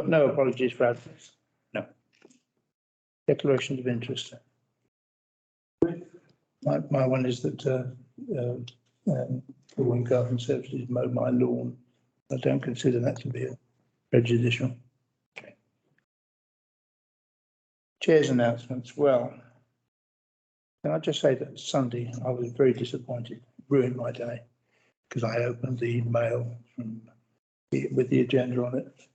No apologies for absence. No. Declarations of interest. My one is that Pwyllgor Garden Services mow my lawn. I don't consider that to be prejudicial. Okay. Chair's announcements. Well, can I just say that Sunday I was very disappointed, ruined my day, because I opened the mail with the agenda on it.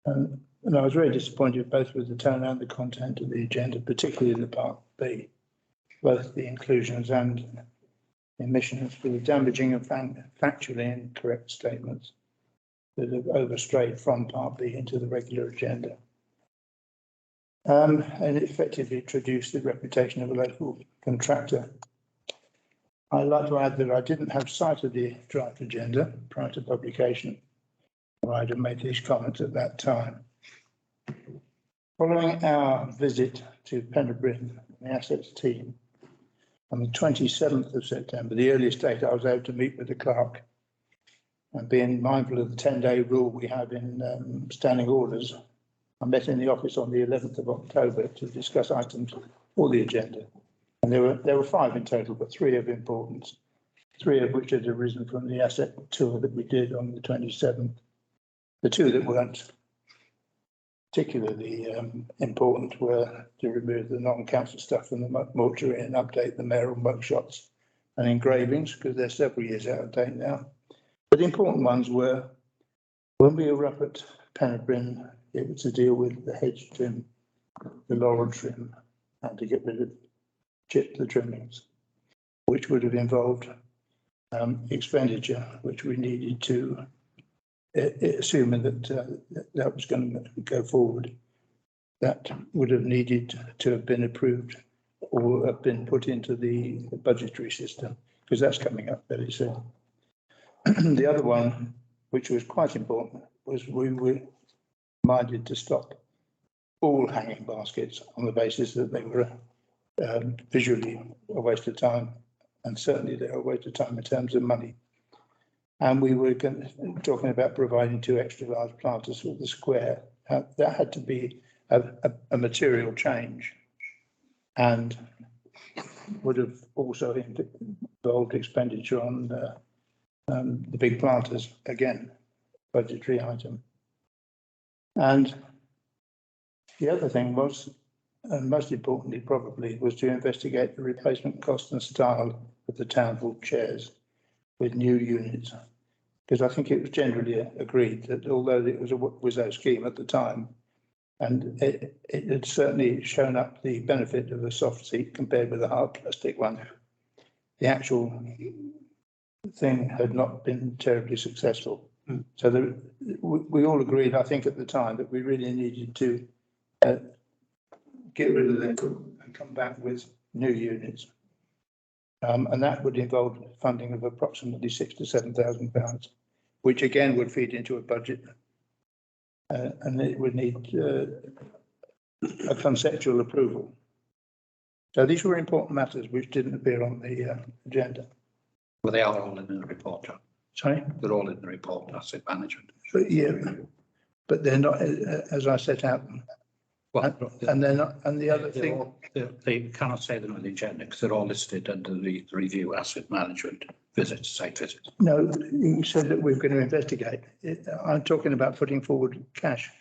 And I was very disappointed both with the tone and the content of the agenda, particularly the part B, both the inclusions and omissions for the damaging and factually incorrect statements that have overstrayed from part B into the regular agenda. And it effectively traduced the reputation of a local contractor. I'd like to add that I didn't have sight of the draft agenda prior to publication. I'd have made these comments at that time. Following our visit to Penderbryn, the assets team, on the 27th of September, the earliest date I was able to meet with the clerk, and being mindful of the 10-day rule we have in standing orders, I met in the office on the 11th of October to discuss items for the agenda. And there were 5 in total, but 3 of importance, 3 of which had arisen from the asset tour that we did on the 27th. The 2 that weren't particularly important were to remove the non-council stuff from the mortuary and update the mayoral mugshots and engravings, because they're several years out of date now. But the important ones were, when we were up at Penderbryn, it was to deal with the hedge trim, the laurel trim, and to get rid of the trimmings, which would have involved expenditure, which we needed to, assuming that that was going to go forward, that would have needed to have been approved or have been put into the budgetary system, because that's coming up very soon. The other one, which was quite important, was we were minded to stop all hanging baskets on the basis that they were visually a waste of time, and certainly they're a waste of time in terms of money. And we were talking about providing 2 extra large planters for the square. That had to be a material change, and would have also involved expenditure on the big planters, again, budgetary item. And the other thing was, and most importantly probably, was to investigate the replacement cost and style of the town hall chairs with new units, because I think it was generally agreed that although it was a WISO scheme at the time, and it had certainly shown up the benefit of a soft seat compared with a hard plastic one, the actual thing had not been terribly successful. So we all agreed, I think, at the time, that we really needed to get rid of them and come back with new units. And that would involve funding of approximately £6,000 to £7,000, which again would feed into a budget. And it would need a conceptual approval. So these were important matters which didn't appear on the agenda. Well, they are all in the report, John. Sorry? They're all in the report, asset management. But yeah, but they're not, as I set out. Well, and they're not, and the other thing. They cannot say them on the agenda because they're all listed under the review asset management visits, site visits. No, you said that we're going to investigate. I'm talking about putting forward cash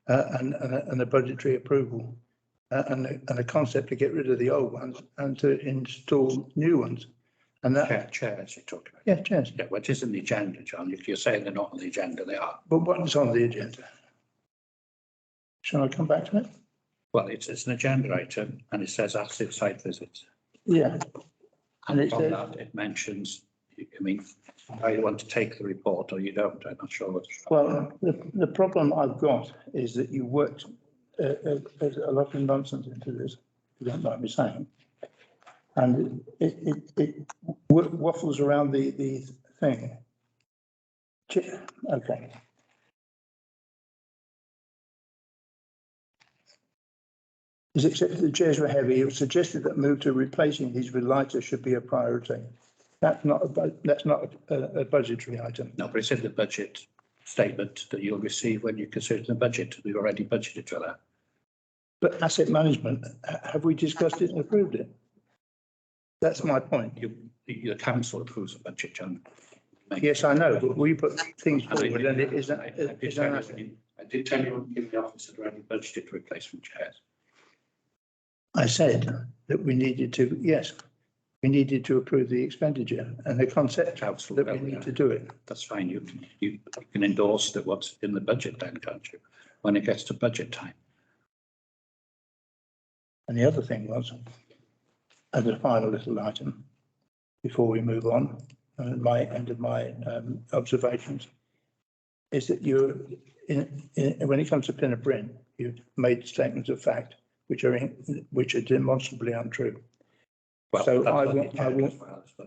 and a budgetary approval and a concept to get rid of the old ones and to install new ones. And that chairs you're talking about. Yeah, chairs. Yeah, which is in the agenda, John. If you're saying they're not on the agenda, they are. But what's on the agenda? Shall I come back to it? Well, it's an agenda item and it says asset site visits. Yeah. And it says that it mentions, I mean, either you want to take the report or you don't. I'm not sure what. Well, the problem I've got is that you worked a lot of nonsense into this, if you don't mind me saying. And it waffles around the thing. Okay. Is accepted the chairs were heavy. It was suggested that move to replacing these with lighter should be a priority. That's not a budgetary item. No, but it's in the budget statement that you'll receive when you consider the budget. We've already budgeted for that. But asset management, have we discussed it and approved it? That's my point. The council approves the budget, John. Yes, I know, but we put things forward and it isn't. I did tell you in the office that already budgeted replacement chairs. I said that we needed to, yes, we needed to approve the expenditure and the concept Council that we need to do it. That's fine. You can endorse that what's in the budget then, can't you? When it gets to budget time. And the other thing was, as a final little item, before we move on, my end of my observations, is that when it comes to Pinnerbryn, you've made statements of fact which are demonstrably untrue. Well, so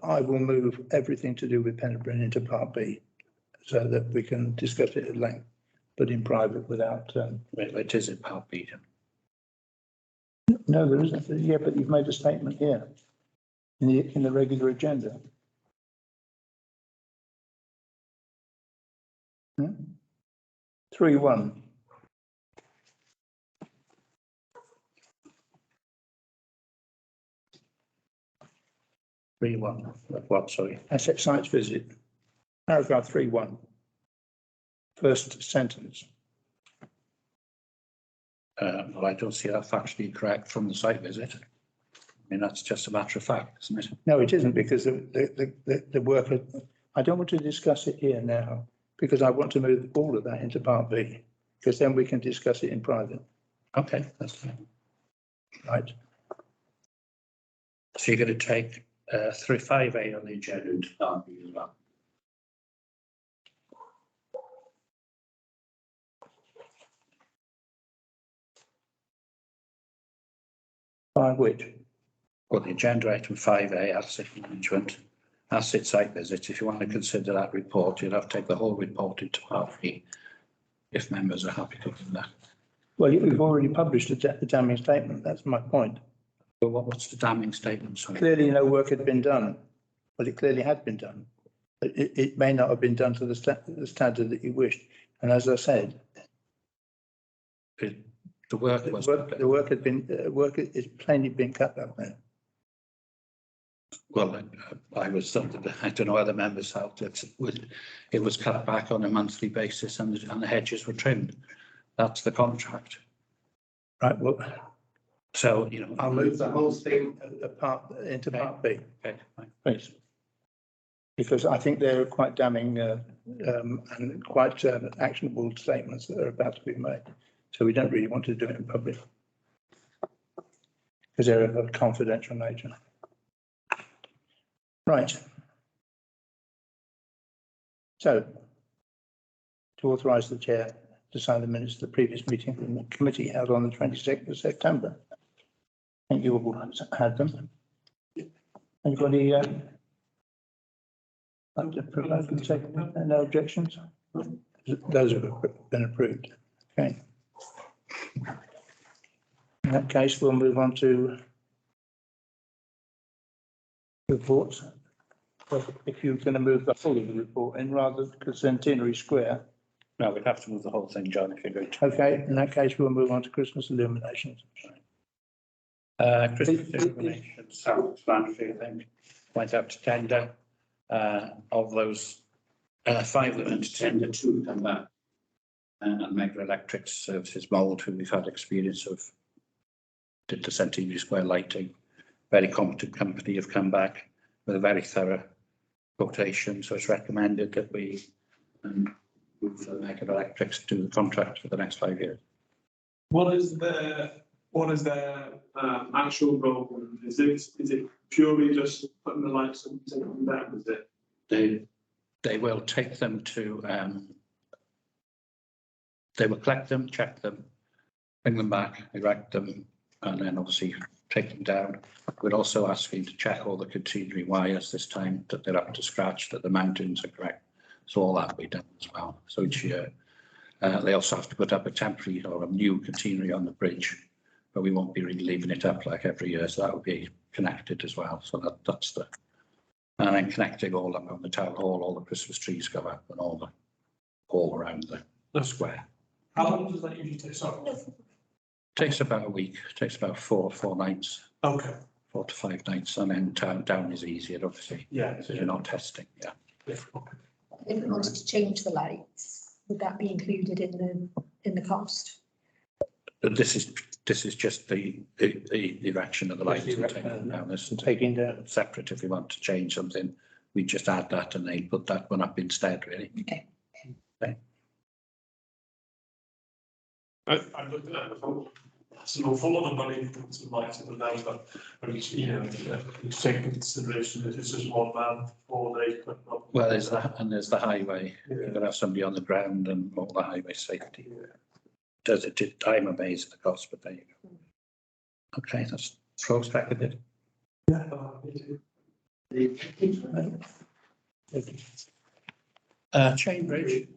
I will move everything to do with Pinnerbryn into Part B, so that we can discuss it at length, but in private without. It is in Part B. No, there isn't. Yeah, but you've made a statement here in the regular agenda. 3.1. What, sorry? Asset sites visit. Paragraph 3.1. First sentence. Well, I don't see that factually correct from the site visit. I mean, that's just a matter of fact, isn't it? No, it isn't, because the work, I don't want to discuss it here now, because I want to move all of that into Part B, because then we can discuss it in private. Okay, that's fine. Right. So you're going to take 5A on the agenda into Part B as well. By which? Well, the agenda item 5A, asset management, asset site visit. If you want to consider that report, you'll have to take the whole report into Part B, if members are happy to do that. Well, we've already published a damning statement. That's my point. But what's the damning statement? Sorry. Clearly, no work had been done. Well, it clearly had been done. But it may not have been done to the standard that you wished. And as I said, The work is plainly been cut up there. Well, I don't know other members felt it was cut back on a monthly basis and the hedges were trimmed. That's the contract. Right, well, so, you know. I'll move the whole thing into Part B. Okay, fine. Please. Because I think they're quite damning and quite actionable statements that are about to be made. So we don't really want to do it in public, because they're of a confidential nature. Right. So, to authorise the chair to sign the minutes of the previous meeting from the committee held on the 22nd of September. I think you all had them. Anybody like to propose and take no objections? Those have been approved. Okay. In that case, we'll move on to reports. If you're going to move the whole of the report in rather than Centenary Square. No, we'd have to move the whole thing, John, if you're going to. Okay, in that case, we'll move on to Christmas illuminations. Christmas illuminations, self-explanatory, I think, went out to tender. Of those, 5 that went to tender, 2 come back. And Mega Electric Services Mould, who we've had experience of, did the Centenary Square lighting. Very competent company have come back with a very thorough quotation. So it's recommended that we move the Mega Electrics to the contract for the next 5 years. What is their actual role? Is it purely just putting the lights and taking them down? Is it? They will take them to. They will collect them, check them, bring them back, erect them, and then obviously take them down. We're also asking to check all the catenary wires this time, that they're up to scratch, that the mountings are correct. So all that will be done as well. So each year, they also have to put up a temporary or a new catenary on the bridge, but we won't be really leaving it up like every year. So that will be connected as well. So that's the, and then connecting all up on the town hall, all the Christmas trees go up and all the all around the square. How long does that usually take? Sorry. Takes about a week, takes about four nights, Okay. 4 to 5 nights, and then down is easier, obviously, Yeah. because you're not testing, yeah. Yeah. Okay. If we wanted to change the lights, would that be included in the cost? But this is just the erection of the lights and Erection taking down. This and taking down. separate. If we want to change something, we just add that and they put that one up instead, really. Okay. I looked at it and thought, that's an awful lot of money for some lights in the day, but you know, you take into consideration that it's just one man, 4 days. Well, there's that, and there's the highway. Yeah. You've got to have somebody on the ground and all the highway safety. I'm amazed at the cost, but there you go. Okay, that's prospect a bit. Yeah. Chain bridge.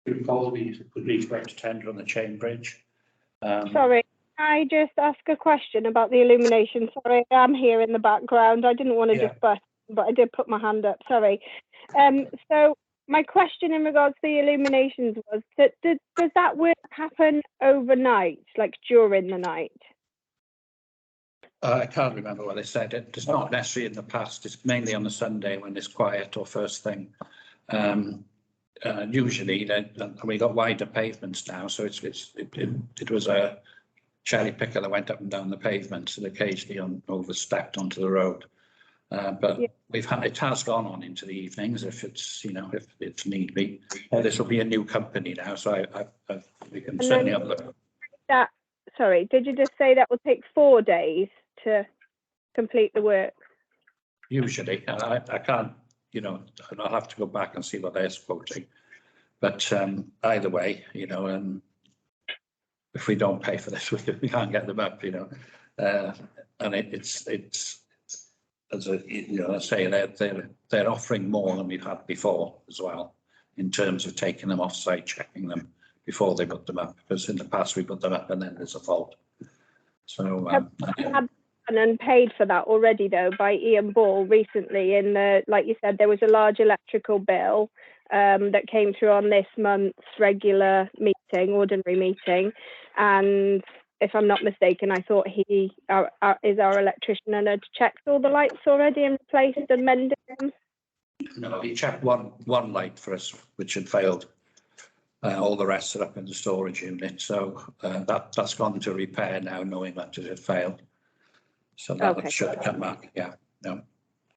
You recall we could expect a tender on the chain bridge. Sorry, can I just ask a question about the illumination? Sorry, I'm here in the background. I didn't want to Yeah. just bust, but I did put my hand up. Sorry. So my question in regards to the illuminations was that does that work happen overnight, like during the night? I can't remember what they said. It's not necessarily in the past. It's mainly on a Sunday when it's quiet or first thing. Usually, we got wider pavements now, so it was a cherry picker that went up and down the pavements and occasionally overstepped onto the road. But Yeah. it has gone on into the evenings if it's need be. This will be a new company now, so we can certainly have a look. Sorry, did you just say that will take 4 days to complete the work? Usually, and I can't, I'll have to go back and see what they're quoting. But either way, if we don't pay for this, we can't get them up, and it's as I say, they're offering more than we've had before as well, in terms of taking them off site, checking them before they put them up, because in the past we put them up and then there's a fault. So Had and paid for that already though by Ian Ball recently like you said, there was a large electrical bill that came through on this month's regular meeting, ordinary meeting, and if I'm not mistaken, I thought he is our electrician and had checked all the lights already and replaced and mended them. No, he checked one light for us, which had failed. All the rest are up in the storage unit, so that's gone to repair now, knowing that it had failed. So that Okay. should come back. Yeah, no.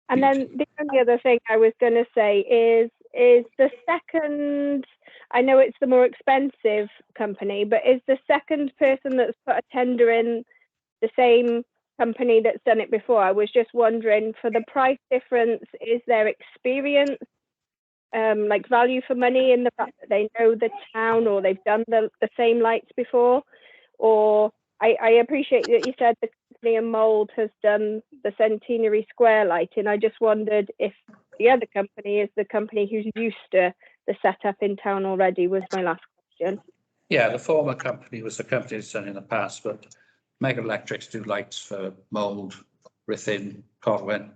And then the only other thing I was going to say is the second, I know it's the more expensive company, but is the second person that's put a tender in the same company that's done it before? I was just wondering, for the price difference, is there experience, like value for money in the fact that they know the town or they've done the same lights before? Or I appreciate that you said the company in Mould has done the Centenary Square lighting. I just wondered if the other company is the company who's used to the setup in town already, was my last question. Yeah, the former company was the company that's done in the past, but Mega Electrics do lights for Mould, Ruthin, Corwin,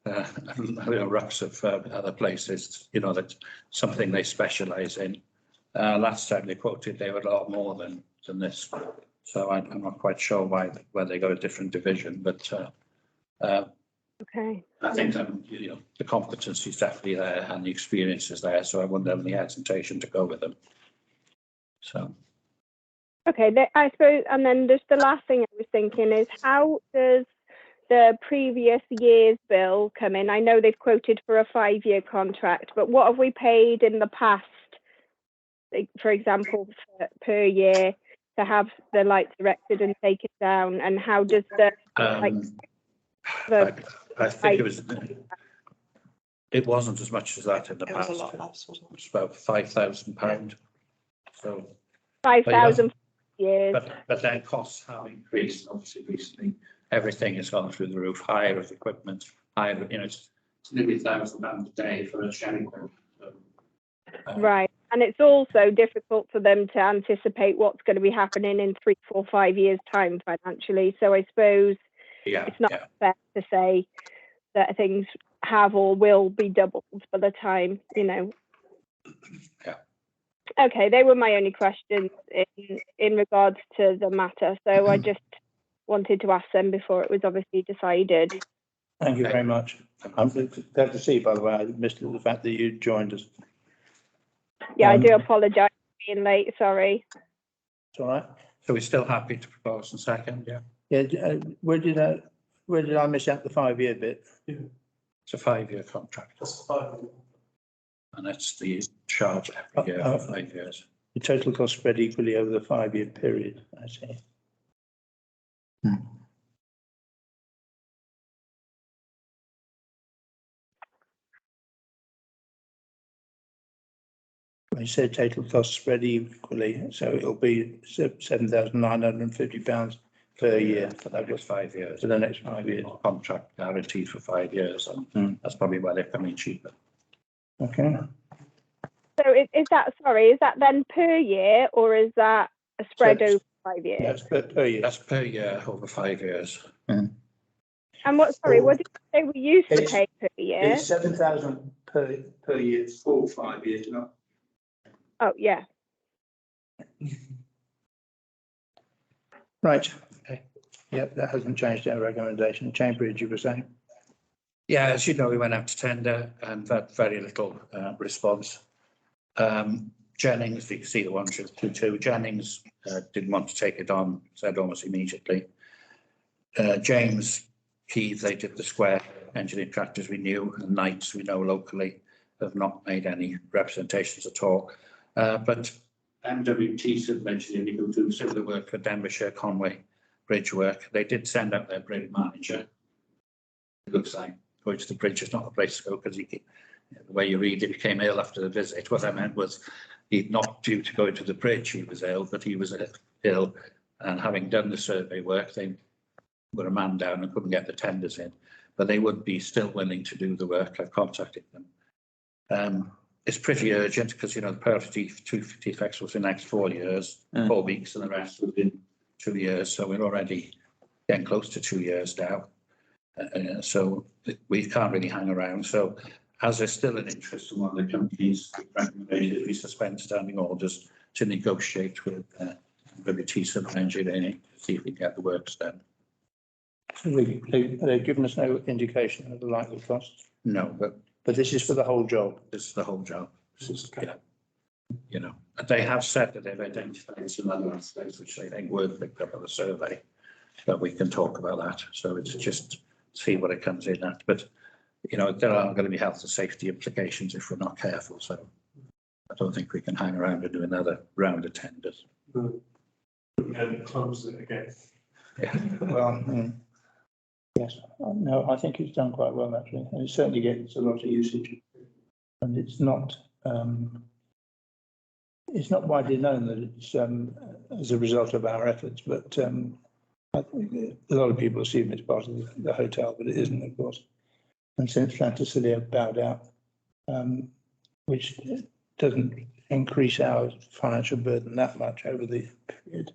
rucks of other places. That's something they specialise in. Last time they quoted, they were a lot more than this. So I'm not quite sure why they got a different division, but Okay. I think the competency is definitely there and the experience is there, so I wouldn't have any hesitation to go with them. So. Okay, I suppose, and then just the last thing I was thinking is, how does the previous year's bill come in? I know they've quoted for a 5-year contract, but what have we paid in the past, like, for example, per year to have the lights erected and taken down? And how does I think it wasn't as much as that in the past. It was a lot less, wasn't it? It's about £5,000. So 5,000 years. But then costs have increased obviously recently. Everything has gone through the roof. Higher of equipment, higher. It's nearly £1,000 a day for a sharing equipment. So, right, and it's also difficult for them to anticipate what's going to be happening in 3, 4, 5 years' time financially. So I suppose it's not fair to say that things have or will be doubled by the time Okay, they were my only questions in regards to the matter. So I just wanted to ask them before it was obviously decided. Thank you very much. I'm glad to see, by the way, I missed the fact that you joined us. Yeah, I do apologise for being late. Sorry. It's all right. So we're still happy to propose and second, yeah? Yeah, where did I miss out the 5-year bit? It's a 5-year contract That's fine. and it's the charge every year for 5 years. The total cost spread equally over the 5-year period, I see. I said total cost spread equally, so it'll be £7,950 per year for That was 5 years. for the next 5 years. Contract guaranteed for 5 years, and that's probably why they're coming cheaper. Okay. So is that then per year, or is that a spread So over 5 years? That's per year. That's per year over 5 years. And what did you say we used to It's- pay per year? It's 7,000 per year for 5 years, not. Oh, yeah. Right. Okay. Yep, that hasn't changed our recommendation. Cambridge, you were saying? Yeah, as you know, we went out to tender and had very little response. Jennings, you can see the 122. Jennings didn't want to take it on, said almost immediately. James Keith, they did the square. Engineering Tractors we knew, and Knights we know locally have not made any representations at all. But MWT Civil Engineering who do similar work for Denbighshire Conway bridge work. They did send out their bridge manager. It looks like going to the bridge is not the place to go because the way you read it, became ill after the visit. What I meant was he'd not due to go into the bridge, he was ill, but he was ill. And having done the survey work, they were a man down and couldn't get the tenders in. But they would be still willing to do the work. I've contacted them. It's pretty urgent because, you know, the priority two defects was the next 4 years, 4 weeks, and the rest within 2 years. So we're already getting close to 2 years now. So we can't really hang around. So as there's still an interest from one of the companies, recommended we suspend standing orders to negotiate with WT Civil Engineering to see if we can get the works done. So they've given us no indication of the likely costs, No, but but this is for the whole job. this is the whole job. This is, yeah, you know, they have said that they've identified some other aspects which they think were picked up on the survey, but we can talk about that. So it's just see what it comes in at. But, you know, there are going to be health and safety implications if we're not careful. So I don't think we can hang around and do another round of tenders. And close it again. Yeah. Well, yes, no, I think it's done quite well actually, and it certainly gets a lot of usage. And it's not widely known that it's as a result of our efforts, but I think a lot of people assume it's part of the hotel, but it isn't, of course. And since Llantysilio bowed out, which doesn't increase our financial burden that much over the period,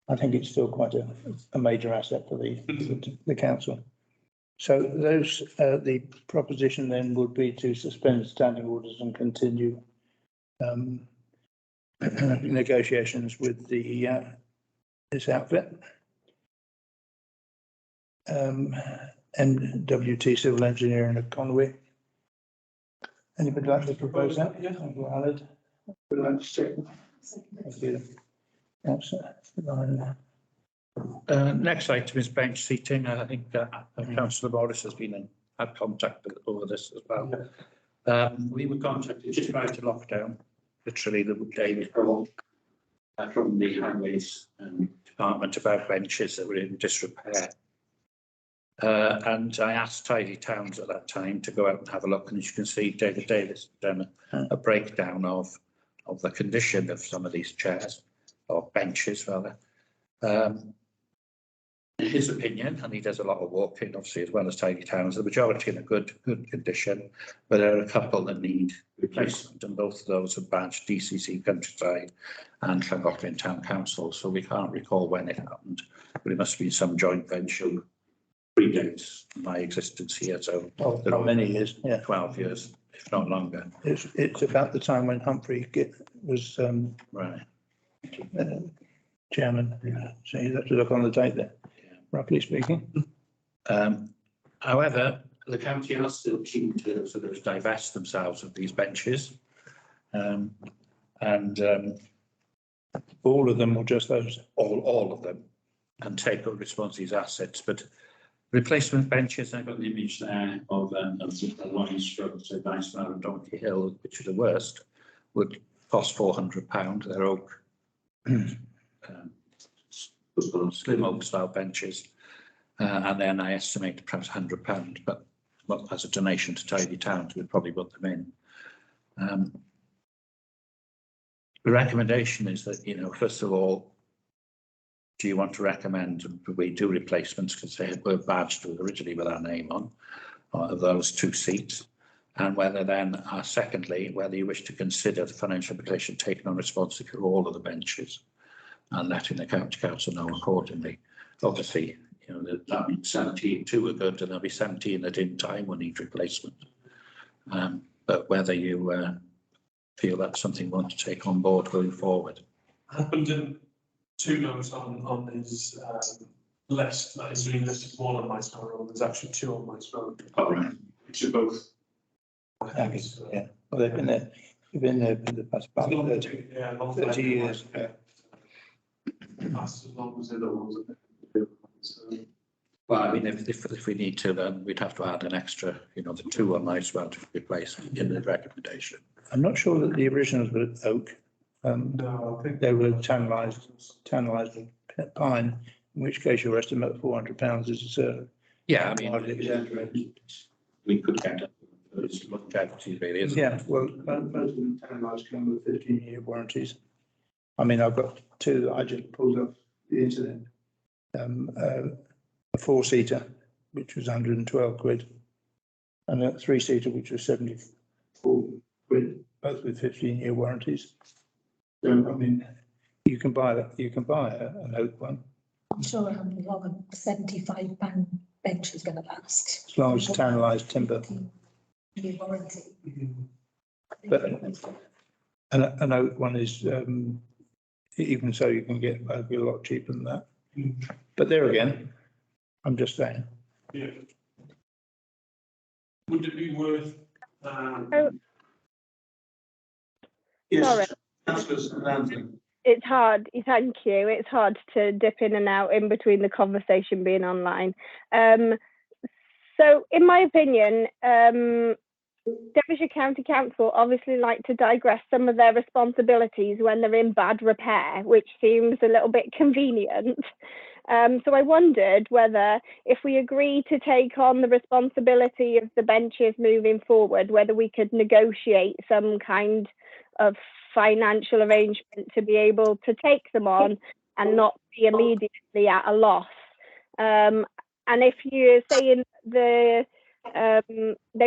I think it's still quite a major asset for the council. So those the proposition then would be to suspend standing orders and continue negotiations with the this outfit. MWT Civil Engineering at Conway. Anybody like to propose that? Yeah. Thank you, Aled. Would you like to second? Thank you. Councillor Ryan. Next item is bench seating. I think Councillor Morris has been had contact over this as well. We were contacted just prior to lockdown, literally the day before, from the highways department about benches that were in disrepair. And I asked Tidy Towns at that time to go out and have a look, and as you can see, David Davis done a breakdown of the condition of some of these chairs or benches rather. In his opinion, and he does a lot of walking obviously as well as Tidy Towns, the majority in a good condition, but there are a couple that need replacement, and both of those are badged DCC Countryside and Llangollen Town Council. So we can't recall when it happened, but it must be some joint venture predates my existence here. So Oh, not many years, yeah. 12 years if not longer. It's about the time when Humphrey was Right. chairman. So you have to look on the date there, roughly speaking. However, the county are still keen to sort of divest themselves of these benches. All of them or just those? All of them, and take up response to these assets. But replacement benches, I've got the image there of the Lonnie Stroke, so Dicewell and Donkey Hill, which are the worst, would cost £400. They're oak, slim oak style benches. And then I estimate perhaps £100, but well, as a donation to Tidy Towns, we'd probably put them in. The recommendation is that, you know, first of all, do you want to recommend we do replacements because they were badged originally with our name on of those 2 seats? And whether then, secondly, whether you wish to consider the financial implication taken on responsibility for all of the benches and letting the county council know accordingly. Obviously, you know, that means 17, 2 are good, and there'll be 17 that in time will need replacement. But whether you feel that's something you want to take on board going forward. Happened in 2 notes on his list that is being listed 1 on my spell. There's actually 2 on my spell. Oh, right. Which are both. Yeah, well, they've been there for the past about 30 years. That's as long as they're the ones that. Well, I mean, if we need to, then we'd have to add an extra, you know, the 2 on my spell to replace in the recommendation. I'm not sure that the originals were oak. No, I think they were tannalised with pine, in which case your estimate of £400 is yeah, I mean, widely exaggerated. We could get it. It's longevity really, isn't it? Yeah, well, most of them tannalised come with 15-year warranties. I mean, I've got 2 that I just pulled off the internet. A 4-seater, which was 112 quid, and a 3-seater, which was 74 quid, both with 15-year warranties. So, I mean, you can buy that. You can buy an oak one. I'm sure how long a £75 bench is going to last. As long as it's tannalised timber. Year warranty. But an oak one is, even so, you can get a lot cheaper than that. But there again, I'm just saying. yeah. Would it be worth? Yes. It's hard. Thank you. It's hard to dip in and out in between the conversation being online. So, in my opinion, Devonshire County Council obviously like to digress some of their responsibilities when they're in bad repair, which seems a little bit convenient. So I wondered whether, if we agree to take on the responsibility of the benches moving forward, whether we could negotiate some kind of financial arrangement to be able to take them on and not be immediately at a loss. And if you're saying they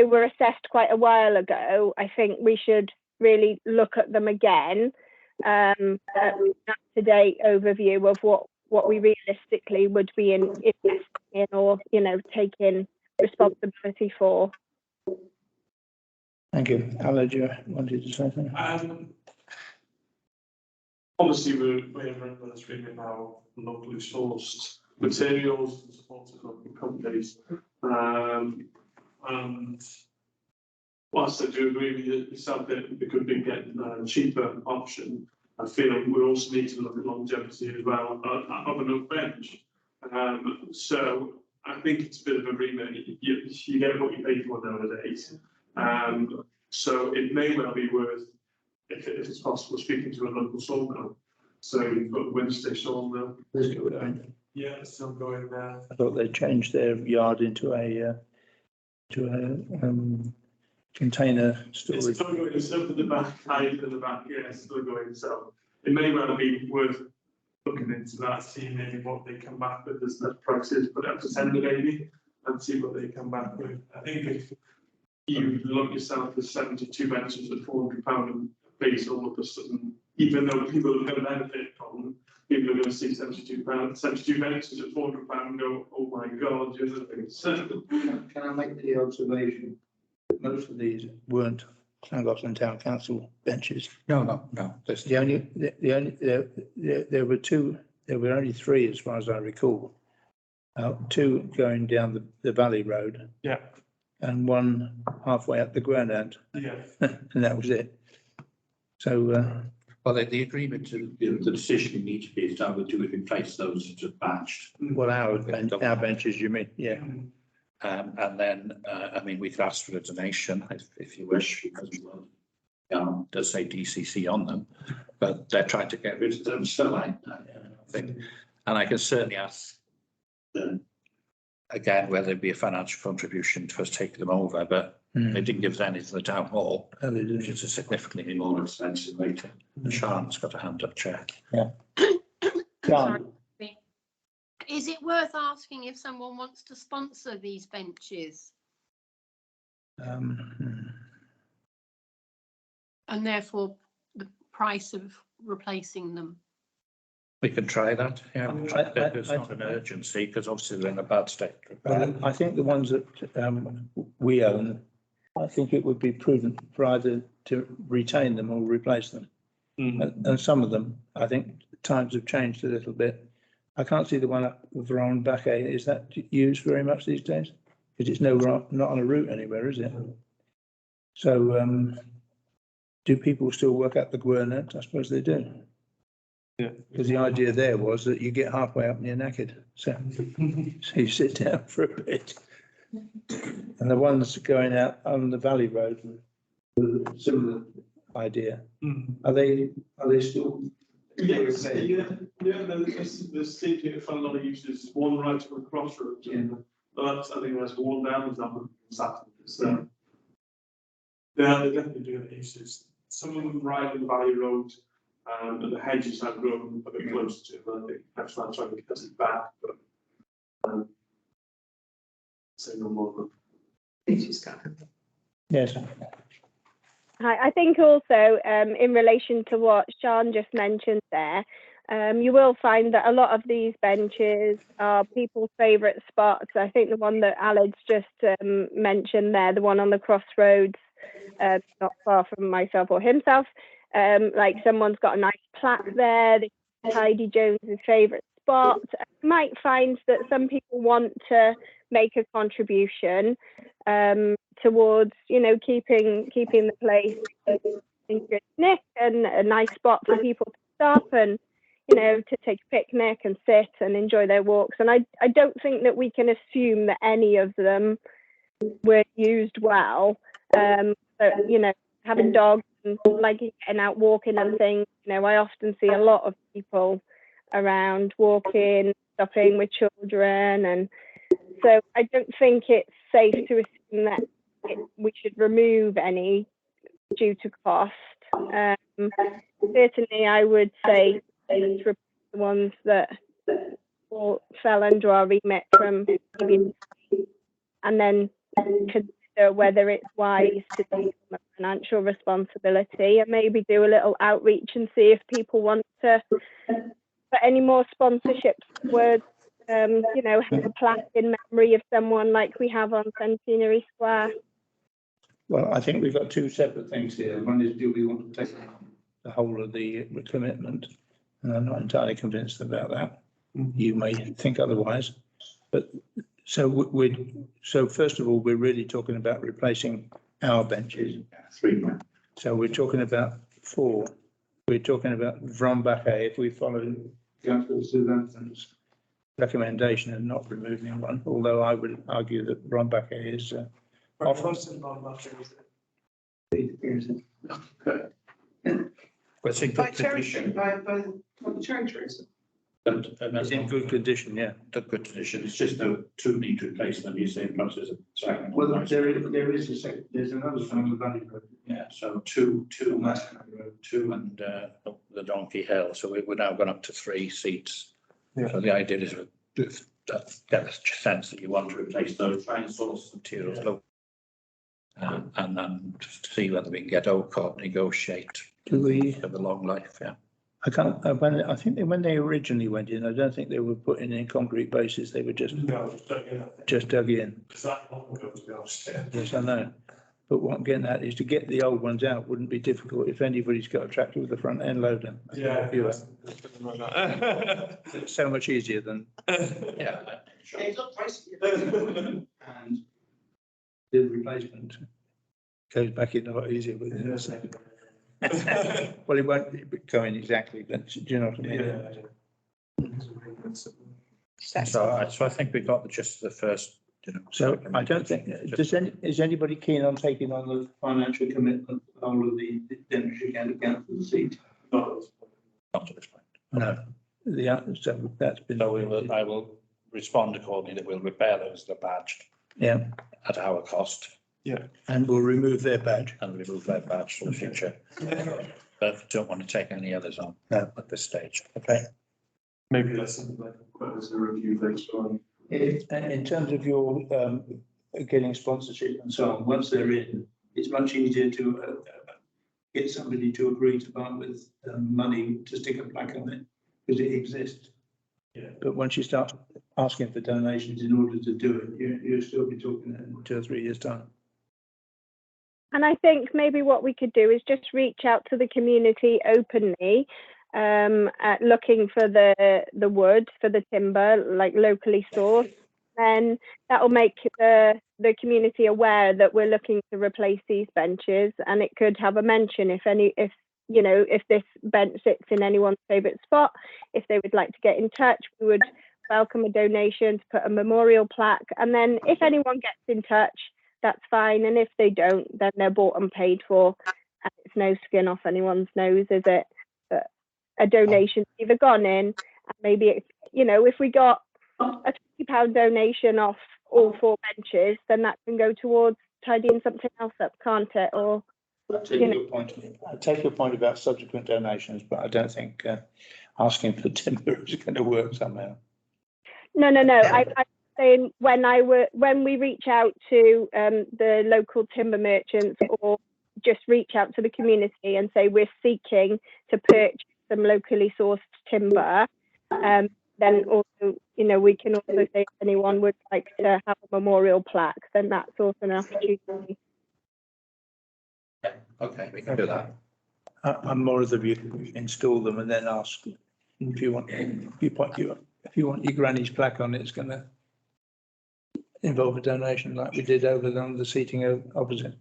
were assessed quite a while ago, I think we should really look at them again. An up-to-date overview of what we realistically would be investing in or, you know, taking responsibility for. Thank you. Alan, do you wanted to say something? Obviously, we're in this really now locally sourced materials and supported local companies. And whilst I do agree with yourself that we could be getting a cheaper option, I feel we also need to look at longevity as well of an oak bench. So I think it's a bit of a remit. You get what you pay for nowadays. So it may well be worth, if it's possible, speaking to a local sawmill. So you've got Wednesday sawmill. Yeah, it's still going there. I thought they changed their yard into a container storage. It's still going, it's up at the back, higher than the back, yeah, it's still going. So it may well be worth looking into that, seeing maybe what they come back with as prices, put it up to tender maybe, and see what they come back with. I think if you look yourself at 72 benches at £400 a piece, all of a sudden, even though people are going to benefit from them, people are going to see £72 benches at £400 and go, oh my God, you're the thing. Can I make the observation? most of these weren't Llangollen Town Council benches. No. There's The only, there were two, there were only three as far as I recall. Two going down the Valley Road Yeah, and one halfway up the Granand, yeah. and that was it. So, well, the agreement to the decision needs to be is that we do replace those that are badged. well, our benches, you mean, yeah. And then, I mean, we could ask for a donation if you wish, because well, does say DCC on them, but they're trying to get rid of them. So I think, and I can certainly ask again whether there'd be a financial contribution to us taking them over, but they didn't give us any to the town hall, which is a significantly more expensive way to. Sean's got a hand up, Chair. Yeah. Sorry. Is it worth asking if someone wants to sponsor these benches Um, and therefore the price of replacing them? We can try that. Yeah, there's not an urgency because obviously they're in a bad state. Well, I think the ones that we own, I think it would be prudent for either to retain them or replace them. And some of them, I think times have changed a little bit. I can't see the one up Veron Back. Is that used very much these days? Because it's not on a route anywhere, is it? So do people still work up the Gwernet? I suppose they do. Yeah. Because the idea there was that you get halfway up and you're knackered. So you sit down for a bit. And the ones going out on the Valley Road, similar idea. Are they still? There's seems to be a fun lot of uses, one right to the crossroads. But I think there's one down the number Saturday. So they're definitely doing uses. Some of them right on the Valley Road, and the hedges have grown a bit closer to them. I think perhaps I'm trying to get it back, but say no more. Yes. I think also in relation to what Sean just mentioned there, you will find that a lot of these benches are people's favourite spots. I think the one that Alex just mentioned there, the one on the crossroads, not far from myself or himself, like someone's got a nice plaque there, Tidy Jones's favourite spot. You might find that some people want to make a contribution towards, you know, keeping the place in good nick and a nice spot for people to stop and, you know, to take a picnic and sit and enjoy their walks. And I don't think that we can assume that any of them were used well. But, you know, having dogs and like getting out walking and things, you know, I often see a lot of people around walking, stopping with children, and so I don't think it's safe to assume that we should remove any due to cost. Certainly, I would say the ones that fell under our remit from previous, and then consider whether it's wise to take a financial responsibility and maybe do a little outreach and see if people want to put any more sponsorships towards, you know, have a plaque in memory of someone like we have on Centenary Square. Well, I think we've got two separate things here. One is, do we want to take the whole of the commitment? And I'm not entirely convinced about that. You may think otherwise, but so first of all, we're really talking about replacing our benches. 3. So we're talking about 4. We're talking about Vrombache if we follow Councillor Suzanne's recommendation and not removing one, although I would argue that Vrombache is often. Well, it's in good condition. By cherry trees. It's in good condition, yeah. Good condition. It's just the 2 need replacement. You say perhaps there's a second. Well, there is a second. There's another one on the Valley Road. Yeah, so two and the Donkey Hill. So we're now gone up to 3 seats. Yeah. So the idea is get a sense that you want to replace those, try and source materials local. And then see whether we can get OCOP negotiate Do we? for the long life. Yeah. I can't. I think when they originally went in, I don't think they were put in concrete bases. They were just No, dug in. Is that long ago, to be honest? Yes, I know. But what I'm getting at is to get the old ones out wouldn't be difficult if anybody's got a tractor with a front end loader. Yeah. It's so much easier than. Yeah. It's not pricey. And the replacement goes back in a lot easier with it. Well, it won't be going exactly, but do you know what I mean? So I think we got just the first, So I don't think, is anybody keen on taking on the financial commitment, all of the Denbighshire County Council seat? Not at this point. No. So that's been. So I will respond accordingly that we'll repair those that are badged Yeah, at our cost and we'll remove their badge. and remove their badge for the future. But don't want to take any others on at this stage. Okay. Maybe that's something like quite as a review later on. In terms of your getting sponsorship and so on, once they're in, it's much easier to get somebody to agree to part with money to stick a plaque on it because it exists. Yeah. But once you start asking for donations in order to do it, you'll still be talking in 2 or 3 years' time. And I think maybe what we could do is just reach out to the community openly, looking for the wood, for the timber, like locally sourced. And that will make the community aware that we're looking to replace these benches, and it could have a mention if this bench sits in anyone's favourite spot. If they would like to get in touch, we would welcome a donation to put a memorial plaque. And then if anyone gets in touch, that's fine. And if they don't, then they're bought and paid for. And it's no skin off anyone's nose, is it? But a donation's either gone in, and maybe it's, if we got a £20 donation off all 4 benches, then that can go towards tidying something else up, can't it? Or I take your point about subsequent donations, but I don't think asking for timber is going to work somehow. No. I'm saying when we reach out to the local timber merchants, or just reach out to the community and say we're seeking to purchase some locally sourced timber, then also, we can also say if anyone would like to have a memorial plaque, then that's also an opportunity. Yeah, okay, we can do that. I'm more of the view that we install them and then ask if you want your granny's plaque on it, it's going to involve a donation like we did over on the seating opposite.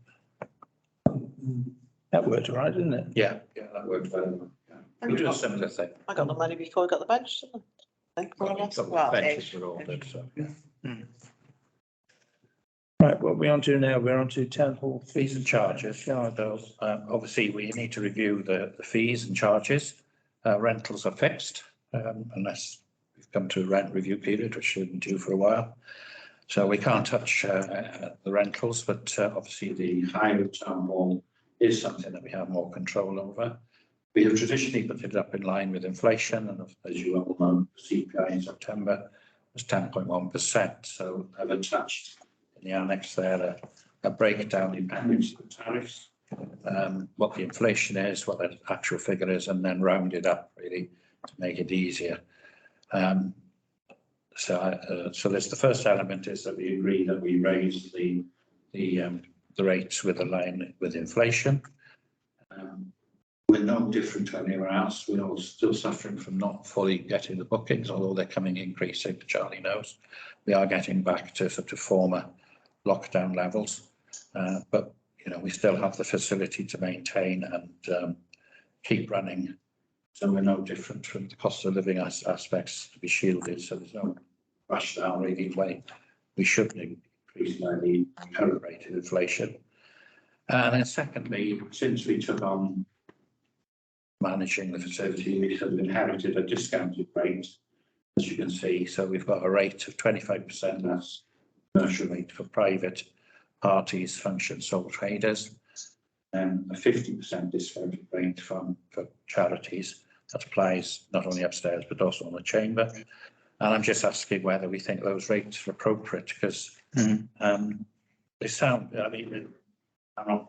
That worked all right, didn't it? Yeah, that worked well. Yeah. We'll do a similar thing. I got the money before I got the bench, didn't I? Well, benches were ordered, so. Right, what are we on to now? We're on to town hall Fees and charges. Obviously, we need to review the fees and charges. Rentals are fixed, unless we've come to a rent review period, which shouldn't do for a while. So we can't touch the rentals, but obviously the hire of town hall is something that we have more control over. We have traditionally put it up in line with inflation, and as you all know, CPI in September was 10.1%. So I've attached in the annex there a breakdown in package of tariffs, what the inflation is, what the actual figure is, and then round it up really to make it easier. So there's the first element is that we agree that we raise the rates with a line with inflation. We're no different to anywhere else. We're all still suffering from not fully getting the bookings, although they're coming increasing. Charlie knows we are getting back to sort of former lockdown levels, but we still have the facility to maintain and keep running. So we're no different from the cost of living aspects to be shielded. So there's no rush down really way. We shouldn't increase by the current rate of inflation. And then secondly, since we took on managing the facility, we have inherited a discounted rate, as you can see. So we've got a rate of 25% less commercial rate for private parties, function sole traders, and a 50% discounted rate for charities. That applies not only upstairs but also on the chamber. And I'm just asking whether we think those rates are appropriate, because they sound, I'm not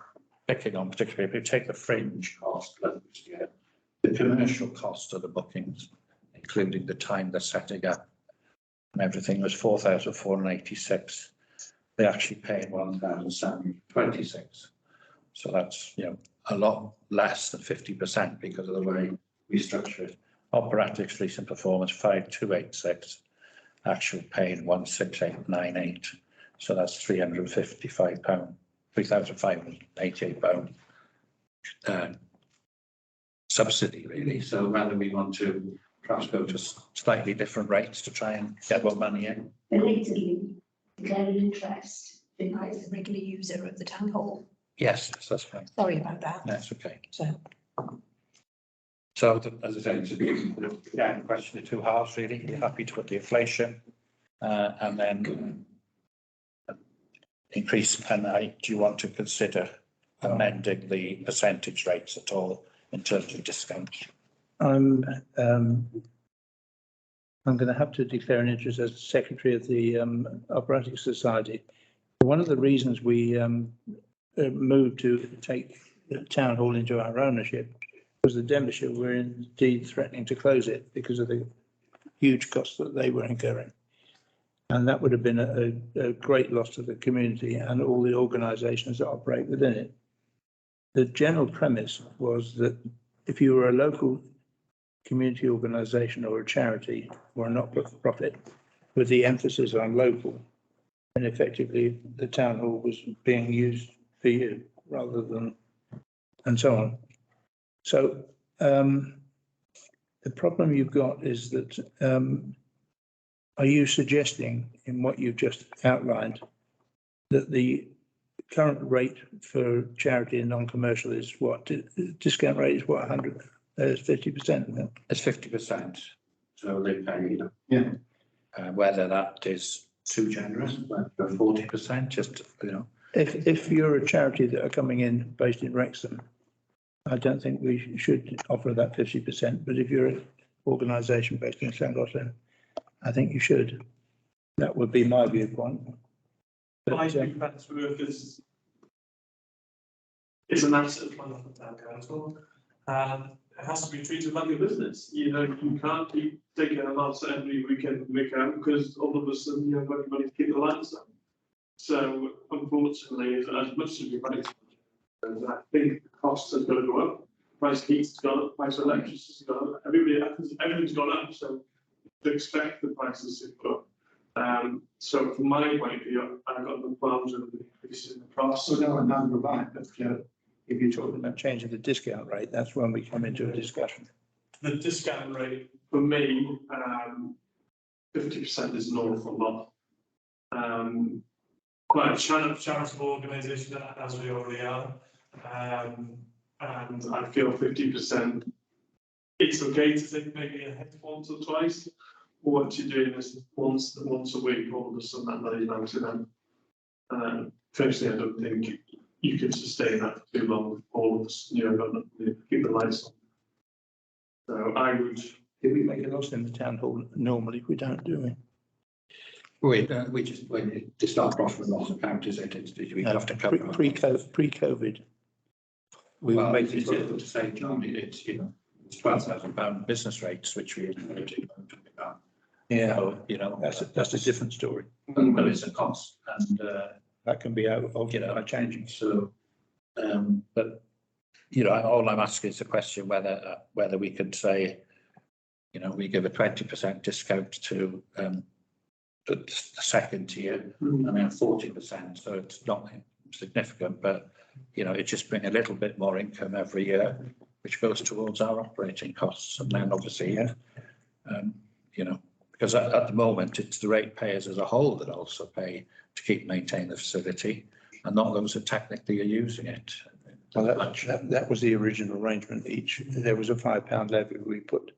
picking on particularly, if you take the fringe cost, the commercial cost of the bookings, including the time they're setting up and everything, was 4,486. they actually paid 1,726. So that's, a lot less than 50% because of the way we structure it. Operatics, lease and performance, 5,286, actual paid 16898. So that's £355, £3,588 subsidy really. So whether we want to perhaps go to slightly different rates to try and get more money in. Belatedly declare an interest in as a regular user of the town hall. Yes, that's fine. Sorry about that. That's okay. So So as I said, to be question of two halves really. You're happy to put the inflation and then increase, and do you want to consider amending the percentage rates at all in terms of discount? I'm going to have to declare an interest as secretary of the Operatic Society. One of the reasons we moved to take the town hall into our ownership was the Denbighshire were indeed threatening to close it because of the huge costs that they were incurring. And that would have been a great loss to the community and all the organisations that operate within it. The general premise was that if you were a local community organisation or a charity or a not-for-profit with the emphasis on local, then effectively the town hall was being used for you rather than, and so on. So the problem you've got is that are you suggesting in what you've just outlined that the current rate for charity and non-commercial is what? Discount rate is what, 100? There's 50%. It's 50%. So they pay, Yeah. Whether that is too generous, whether 40%, just, If you're a charity that are coming in based in Wrexham, I don't think we should offer that 50%. But if you're an organisation based in Llangollen, I think you should. That would be my viewpoint. But, I think that's worth is it's an asset plan for town council. It has to be treated like a business. You can't keep taking a loss every weekend because all of a sudden you haven't got money to keep the lights on. So unfortunately, as much as we manage, I think the costs are going to go up. Price of heat's gone up, price of electricity's gone up. Everything's gone up. So to expect the prices to go up. So from my point of view, I've got no problems with increasing the price. So no, I'm right, but if you're talking about changing the discount rate, that's when we come into a discussion. The discount rate for me, 50% is an awful lot. Quite a charitable organisation, as we already are, and I feel 50%. It's okay to take maybe a hit once or twice. What you're doing is once a week, all of a sudden that money's out to them. Personally, I don't think you can sustain that for too long. All of us, keep the lights on. So I would. Did we make a loss in the town hall? Normally we don't, do we? we just, when it start profit and loss account, is it? We have to cover. Pre-COVID. We Well, make it's difficult to say, John. It's it's £12,000 business rates, which we inherited. Yeah, So, that's a different story. But it's a cost, and That can be altered by changing. So, but all I'm asking is a question whether we could say, we give a 20% discount to the second tier, and then 40%. So it's not significant, but it just brings a little bit more income every year, which goes towards our operating costs. And then obviously, because at the moment it's the ratepayers as a whole that also pay to maintain the facility, and not those that technically are using it. Well, that was the original arrangement. There was a £5 levy we put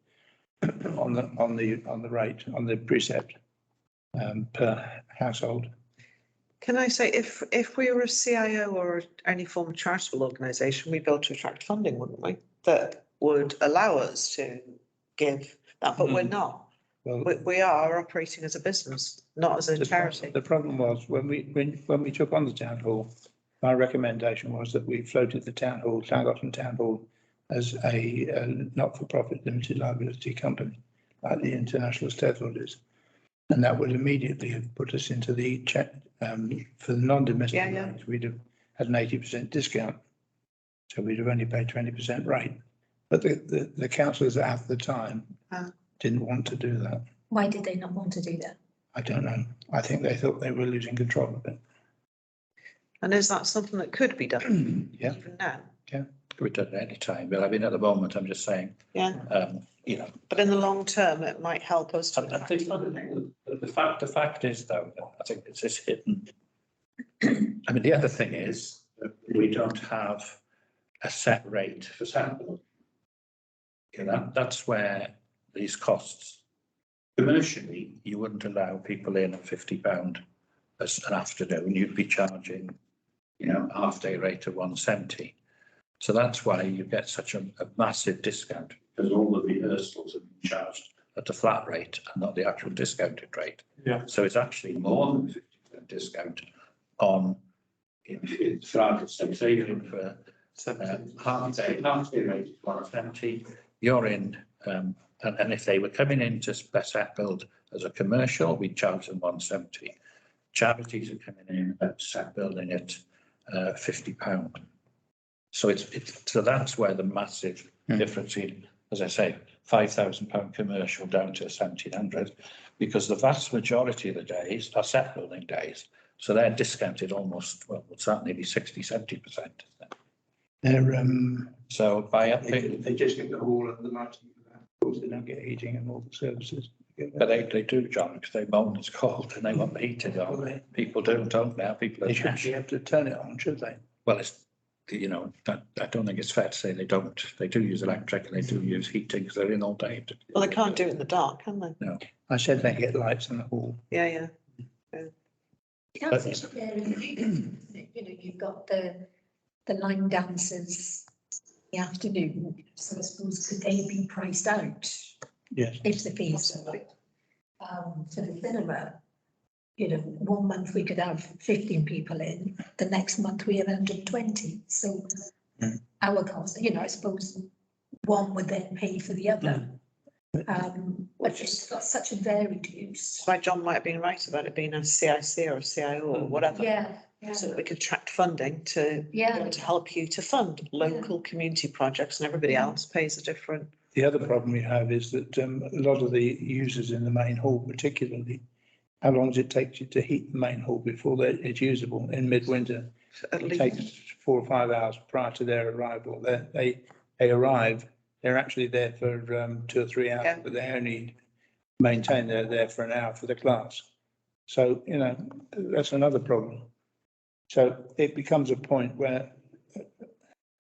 on the rate, on the precept per household. Can I say, if we were a CIO or any form of charitable organisation, we'd be able to attract funding, wouldn't we? That would allow us to give that, but we're not. Well, We are operating as a business, not as a charity. The problem was when we took on the town hall, my recommendation was that we floated the town hall, Llangollen Town Hall, as a not-for-profit limited liability company, like the International Steddfod is. And that would immediately have put us into the check, for the non-domestic Yeah, yeah. rates, we'd have had an 80% discount. So we'd have only paid 20% rate. But the councillors at the time didn't want to do that. Why did they not want to do that? I don't know. I think they thought they were losing control of it. And is that something that could be done Yeah. even now? We done it any time, but I mean, at the moment, I'm just saying, Yeah, you know, but in the long term, it might help us to. I think the fact is though, I think it's this hidden. I mean, the other thing is that we don't have a set rate for sample. You know, that's where these costs, commercially, you wouldn't allow people in at £50 as an afternoon, you'd be charging, you know, half day rate of 170. So that's why you get such a massive discount, because all the rehearsals have been charged at a flat rate and not the actual discounted rate. Yeah. So it's actually more than 50% discount on, for argument's sake, even for half day rate is 170. You're in, and if they were coming in to set build as a commercial, we'd charge them 170. Charities are coming in at set building at £50. So so that's where the massive difference in, as I say, £5,000 commercial down to 1,700, because the vast majority of the days are set building days. So they're discounted almost, well, what's that, maybe 60–70%. They're, So by upping, they just get the hall and the lighting for that. Of course, they don't get heating and all the services. but they do, John, because they moan it's cold and they want the heating on. People don't now. People They are should actually have to turn it on, should they? well, it's, you know, I don't think it's fair to say they don't. They do use electric and they do use heating because they're in all day. Well, they can't do it in the dark, can they? No. I said they get lights in the hall. Yeah, yeah. That's there, you know, you've got the line dancers in the afternoon, so I suppose could they be priced out Yes. if the fees are right? For the cinema, you know, 1 month we could have 15 people in, the next month we have 120. So our cost, you know, I suppose one would then pay for the other. But it's got such a varied use. That's why John might have been right about it being a CIC or a CIO or whatever. Yeah. So that we could attract funding to be able to help you to fund local community projects, and everybody else pays a different. The other problem we have is that a lot of the users in the main hall, particularly, how long does it take you to heat the main hall before it's usable in midwinter? At It least, takes 4 or 5 hours prior to their arrival. They arrive, they're actually there for 2 or 3 hours, Yeah. but they only maintain they're there for an hour for the class. So, you know, that's another problem. So it becomes a point where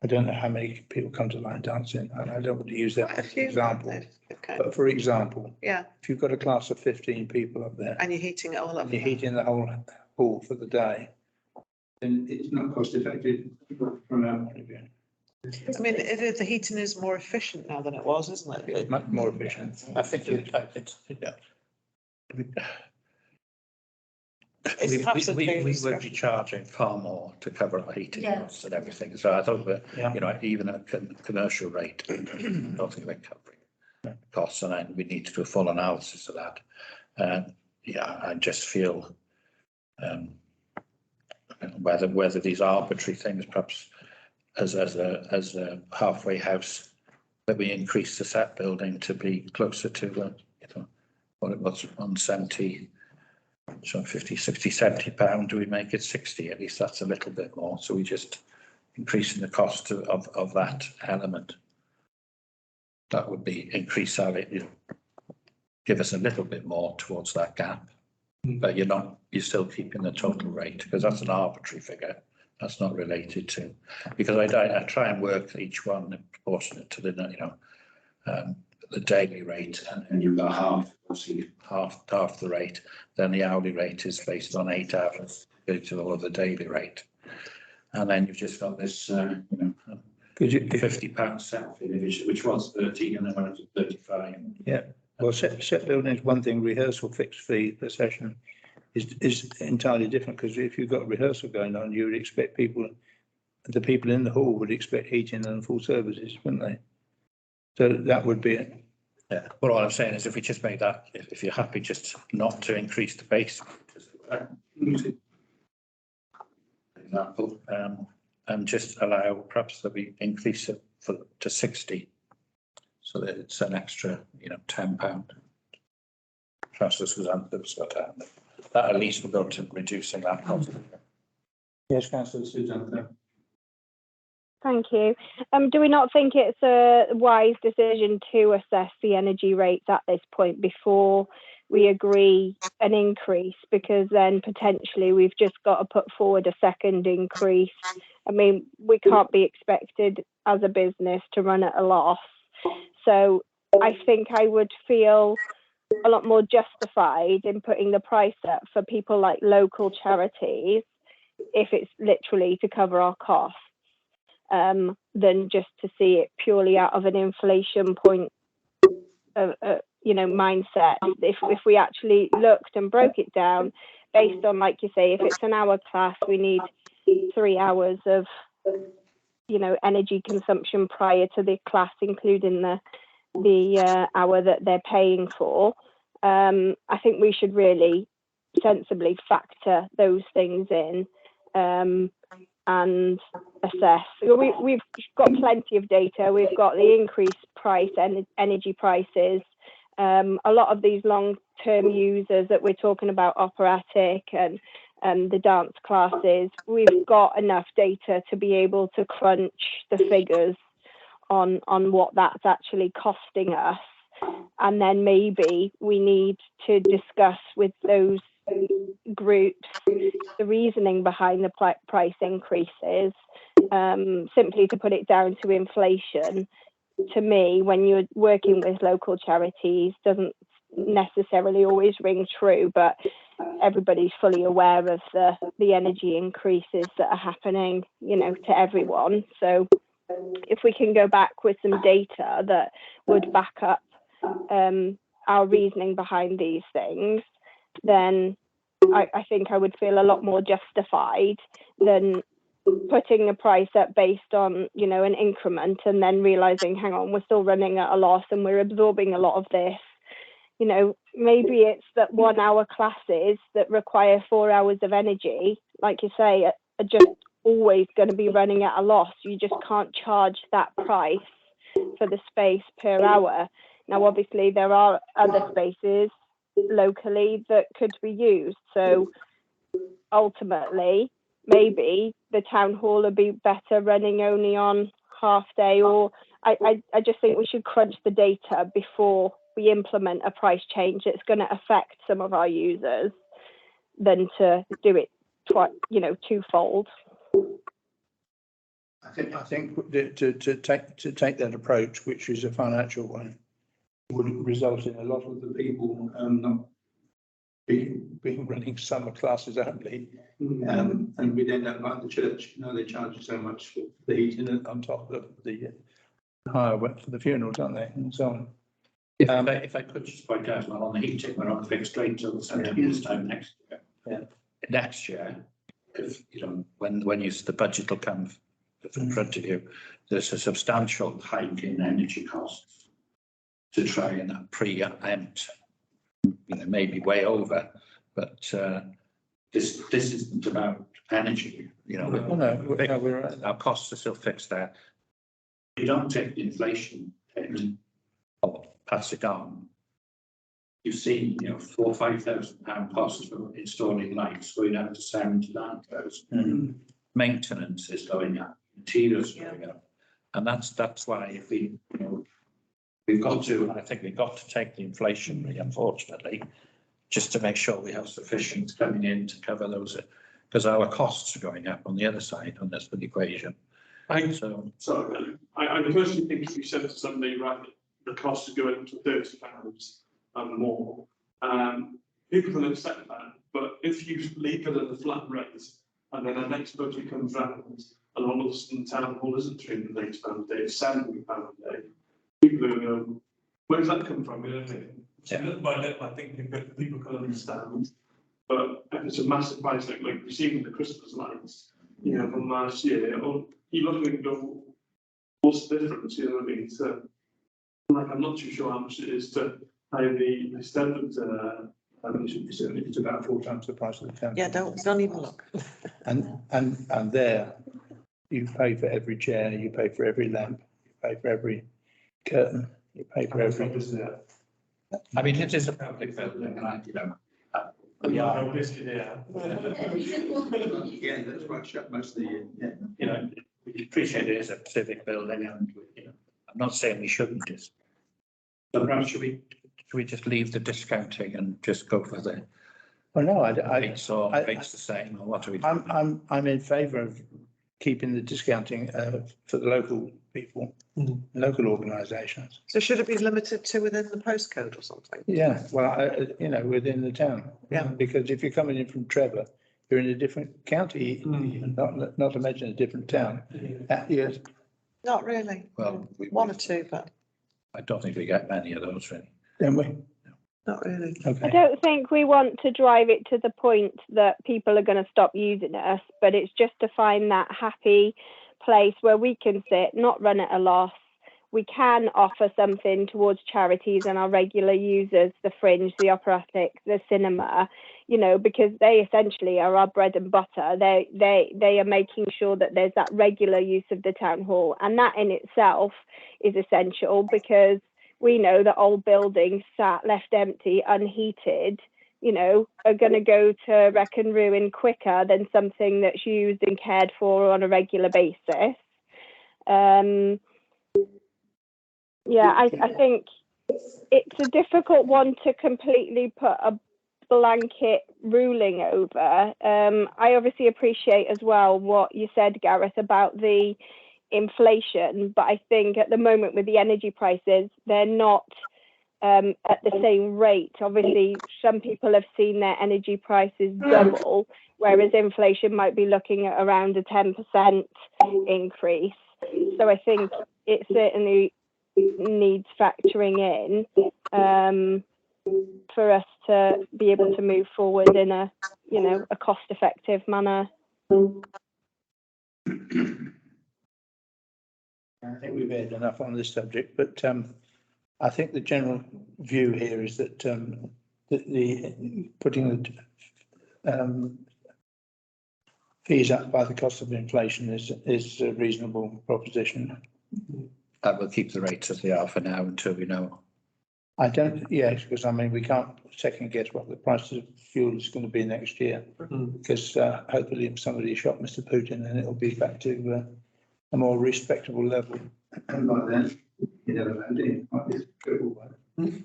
I don't know how many people come to line dancing, and I don't want to use that a as an few, example. okay, But for example, yeah, if you've got a class of 15 people up there, and you're heating it all up. and you're heating the whole hall for the day, then it's not cost effective from our point of view. I mean, the heating is more efficient now than it was, isn't It's it? much more efficient. I think it's, yeah. It's perhaps a We fair would be discussion. charging far more to cover our heating Yeah. costs and everything. So I thought that, Yeah. you know, even at commercial rate, I don't think we're covering costs, and then we need to do a full analysis of that. Yeah, I just feel whether these arbitrary things, perhaps as a halfway house, that we increase the set building to be closer to, you know, what it was, 170. So 50, 60, £70, do we make it 60? At least that's a little bit more. So we just increasing the cost of that element. That would be increase our, you know, give us a little bit more towards that gap. But you're still keeping the total rate, because that's an arbitrary figure. That's not related to, because I try and work each one proportionate to the, you know, the daily rate, and you've got half the rate. Then the hourly rate is based on 8 hours to all of the daily rate, and then you've just got this, you know, £50 set fee, which was 13 and then went to 35. Yeah, well, set building is one thing. Rehearsal fixed fee per session is entirely different, because if you've got a rehearsal going on, you would expect the people in the hall would expect heating and full services, wouldn't they? So that would be Yeah, but all I'm saying is if we just made that, if you're happy just not to increase the base, for example, and just allow perhaps that we increase it to 60. So that it's an extra, £10. Councillor Suzanne has got that at least will go to reducing that cost. Yes, Councillor Suzanne. Thank you. Do we not think it's a wise decision to assess the energy rates at this point before we agree an increase? Because then potentially we've just got to put forward a second increase. I mean, we can't be expected as a business to run at a loss. So I think I would feel a lot more justified in putting the price up for people like local charities if it's literally to cover our costs. Than just to see it purely out of an inflation point of, mindset. If we actually looked and broke it down based on, like you say, if it's an hour class, we need 3 hours of, energy consumption prior to the class, including the hour that they're paying for. I think we should really sensibly factor those things in. And assess. We've got plenty of data. We've got the increased price and energy prices. A lot of these long-term users that we're talking about, operatic and the dance classes, we've got enough data to be able to crunch the figures on what that's actually costing us. And then maybe we need to discuss with those groups the reasoning behind the price increases. Simply to put it down to inflation, to me, when you're working with local charities, doesn't necessarily always ring true, but everybody's fully aware of the energy increases that are happening, to everyone. So if we can go back with some data that would back up our reasoning behind these things, then I think I would feel a lot more justified than putting the price up based on, an increment and then realizing, hang on, we're still running at a loss and we're absorbing a lot of this. Maybe it's that 1 hour classes that require 4 hours of energy, like you say, are just always going to be running at a loss. You just can't charge that price for the space per hour. Now, obviously, there are other spaces locally that could be used. So ultimately, maybe the town hall would be better running only on half day, or I just think we should crunch the data before we implement a price change that's going to affect some of our users than to do it twofold. I think to take that approach, which is a financial one, would result in a lot of the people not being running summer classes only, and we'd end up like the church. They charge you so much for the heating on top of the hire for the funerals, aren't they, and so on. If I could just point out, well, on the heating, we're on fixed rate till the 7 years time next year. Yeah. Next year, if when the budget will come in front of you, there's a substantial hike in energy costs to try and preempt, maybe way over, but this isn't about energy. Our costs are still fixed there. You don't take the inflation hit or pass it on. You see, £4,000 or £5,000 costs for installing lights going down to 79,000. Maintenance is going up, materials going up, and that's why if we've got to, I think we've got to take the inflation, unfortunately, just to make sure we have sufficient coming in to cover those, because our costs are going up on the other side on this equation. I personally think if you said to somebody, right, the cost is going to £30 and more, people can accept that. But if you leave it at the flat rate and then the next budget comes round and all of a sudden town hall isn't £380 a day, it's £70 a day, people are going, where does that come from? So little by little, I think people can understand. But if it's a massive price, like receiving the Christmas lights, from last year, or you look and go, what's the difference? You know what I mean? So Like, I'm not too sure how much it is to pay the extent of the, It's about 4 times the price of the town. Yeah, don't even look. And there, you pay for every chair, you pay for every lamp, you pay for every curtain, you pay for every. I mean, it is a public building, and we are, Yeah. Yeah, that's why I shut most of the year, yeah. you know, we appreciate it as a civic building, and, I'm not saying we shouldn't just. But perhaps should we just leave the discounting and just go for the Well, no, rates or rates the same, or what are we? I'm in favour of keeping the discounting for the local people, local organisations. So should it be limited to within the postcode or something? Yeah, well, within the town. Yeah. Because if you're coming in from Trevor, you're in a different county, not to mention a different town. Yes, Not really. Well, One or two, but I don't think we get many of those really. don't we? not really. I Okay. don't think we want to drive it to the point that people are going to stop using us, but it's just to find that happy place where we can sit, not run at a loss. We can offer something towards charities and our regular users, the Fringe, the Operatic, the cinema, because they essentially are our bread and butter. They are making sure that there's that regular use of the town hall, and that in itself is essential, because we know that old buildings sat left empty, unheated, are going to go to wreck and ruin quicker than something that's used and cared for on a regular basis. I think it's a difficult one to completely put a blanket ruling over. I obviously appreciate as well what you said, Gareth, about the inflation, but I think at the moment with the energy prices, they're not at the same rate. Obviously, some people have seen their energy prices double, whereas inflation might be looking at around a 10% increase. So I think it certainly needs factoring in for us to be able to move forward in a cost-effective manner. I think we've had enough on this subject, but I think the general view here is that the putting the fees up by the cost of inflation is a reasonable proposition. That will keep the rates as they are for now until we know. I don't, yes, because we can't second guess what the price of fuel is going to be next year. Because hopefully if somebody shot Mr. Putin, then it'll be back to a more respectable level. And by then, you never know, do you? Might be a good one.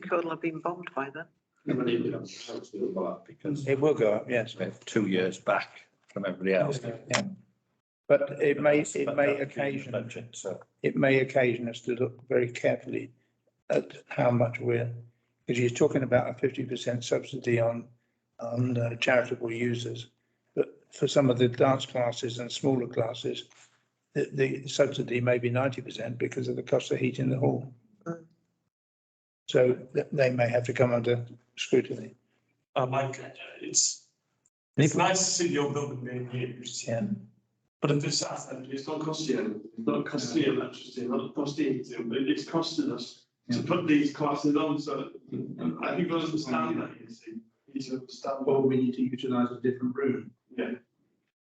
Could have been bombed by then. Because It will go up, yes. we're 2 years back from everybody else. Yeah. But it may occasion us to look very carefully at how much because you're talking about a 50% subsidy on charitable users. But for some of the dance classes and smaller classes, the subsidy may be 90% because of the cost of heating the hall. So they may have to come under scrutiny. It's nice to see the old building being used. Yeah. But if it's empty, it's not costing you. It's not costing you electricity, not costing heating, but it's costing us to put these classes on. So I think we understand that. You see, understand. Well, we need to utilise a different room. Yeah.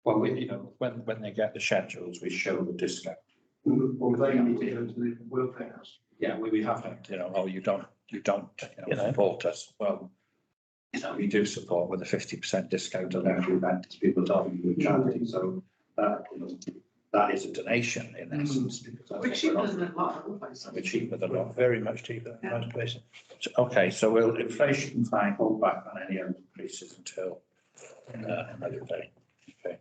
Well, when they get the schedules, we show the discount. Or they need to go to the welfare house. Yeah, we have to, you don't support us. Well, we do support with a 50% discount on every event as people don't do charity. So that is a donation in essence. We're cheaper than a lot of other places. We're cheaper than a lot. Very much cheaper than most places. Okay, so will inflation fine hold back on any increases until another day? Okay.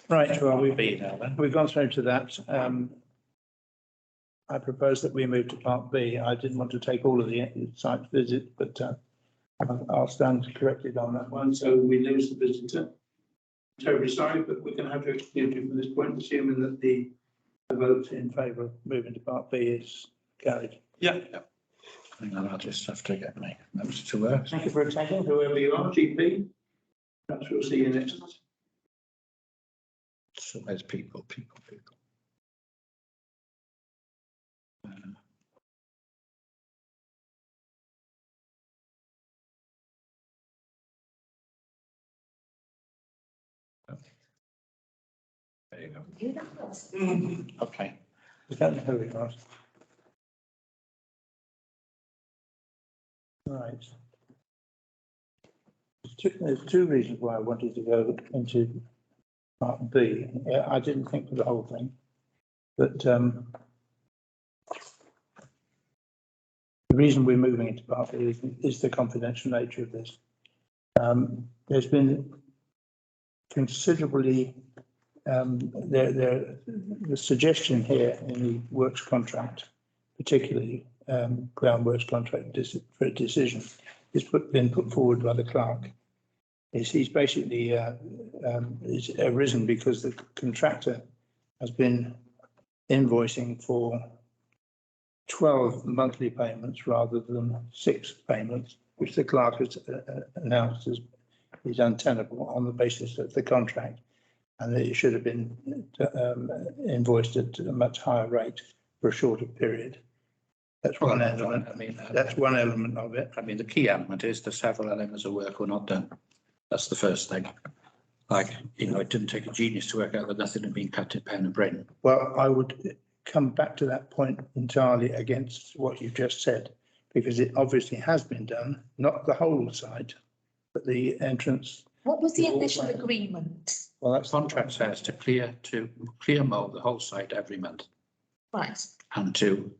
Right, well, B now then. we've gone through to that. I propose that we move to part B. I didn't want to take all of the site visit, but I'll stand corrected on that one. So we lose the visitor. Terribly sorry, but we're going to have to excuse you from this point, assuming that the vote in favour of moving to part B is carried. Yeah. Hang on, I'll just have to get my notes to work. Thank you for attending, whoever you are, GP. Perhaps we'll see you next. So there's people. There you go. You know us. Okay. We don't know who it was. Right. There's two reasons why I wanted to go into part B. I didn't think of the whole thing, but the reason we're moving into part B is the confidential nature of this. There's been considerably the suggestion here in the works contract, particularly groundworks contract for a decision, is been put forward by the clerk. He's basically is arisen because the contractor has been invoicing for 12 monthly payments rather than 6 payments, which the clerk has announced as is untenable on the basis of the contract, and that it should have been invoiced at a much higher rate for a shorter period. That's one element. I mean, That's one element of it. I mean, the key element is the several elements of work were not done. That's the first thing. Like, you know, it didn't take a genius to work out that nothing had been cut in pen and brain. Well, I would come back to that point entirely against what you just said, because it obviously has been done, not the whole site, but the entrance. What was the initial agreement? Well, The that's contract says to clear mow the whole site every month, Right, and to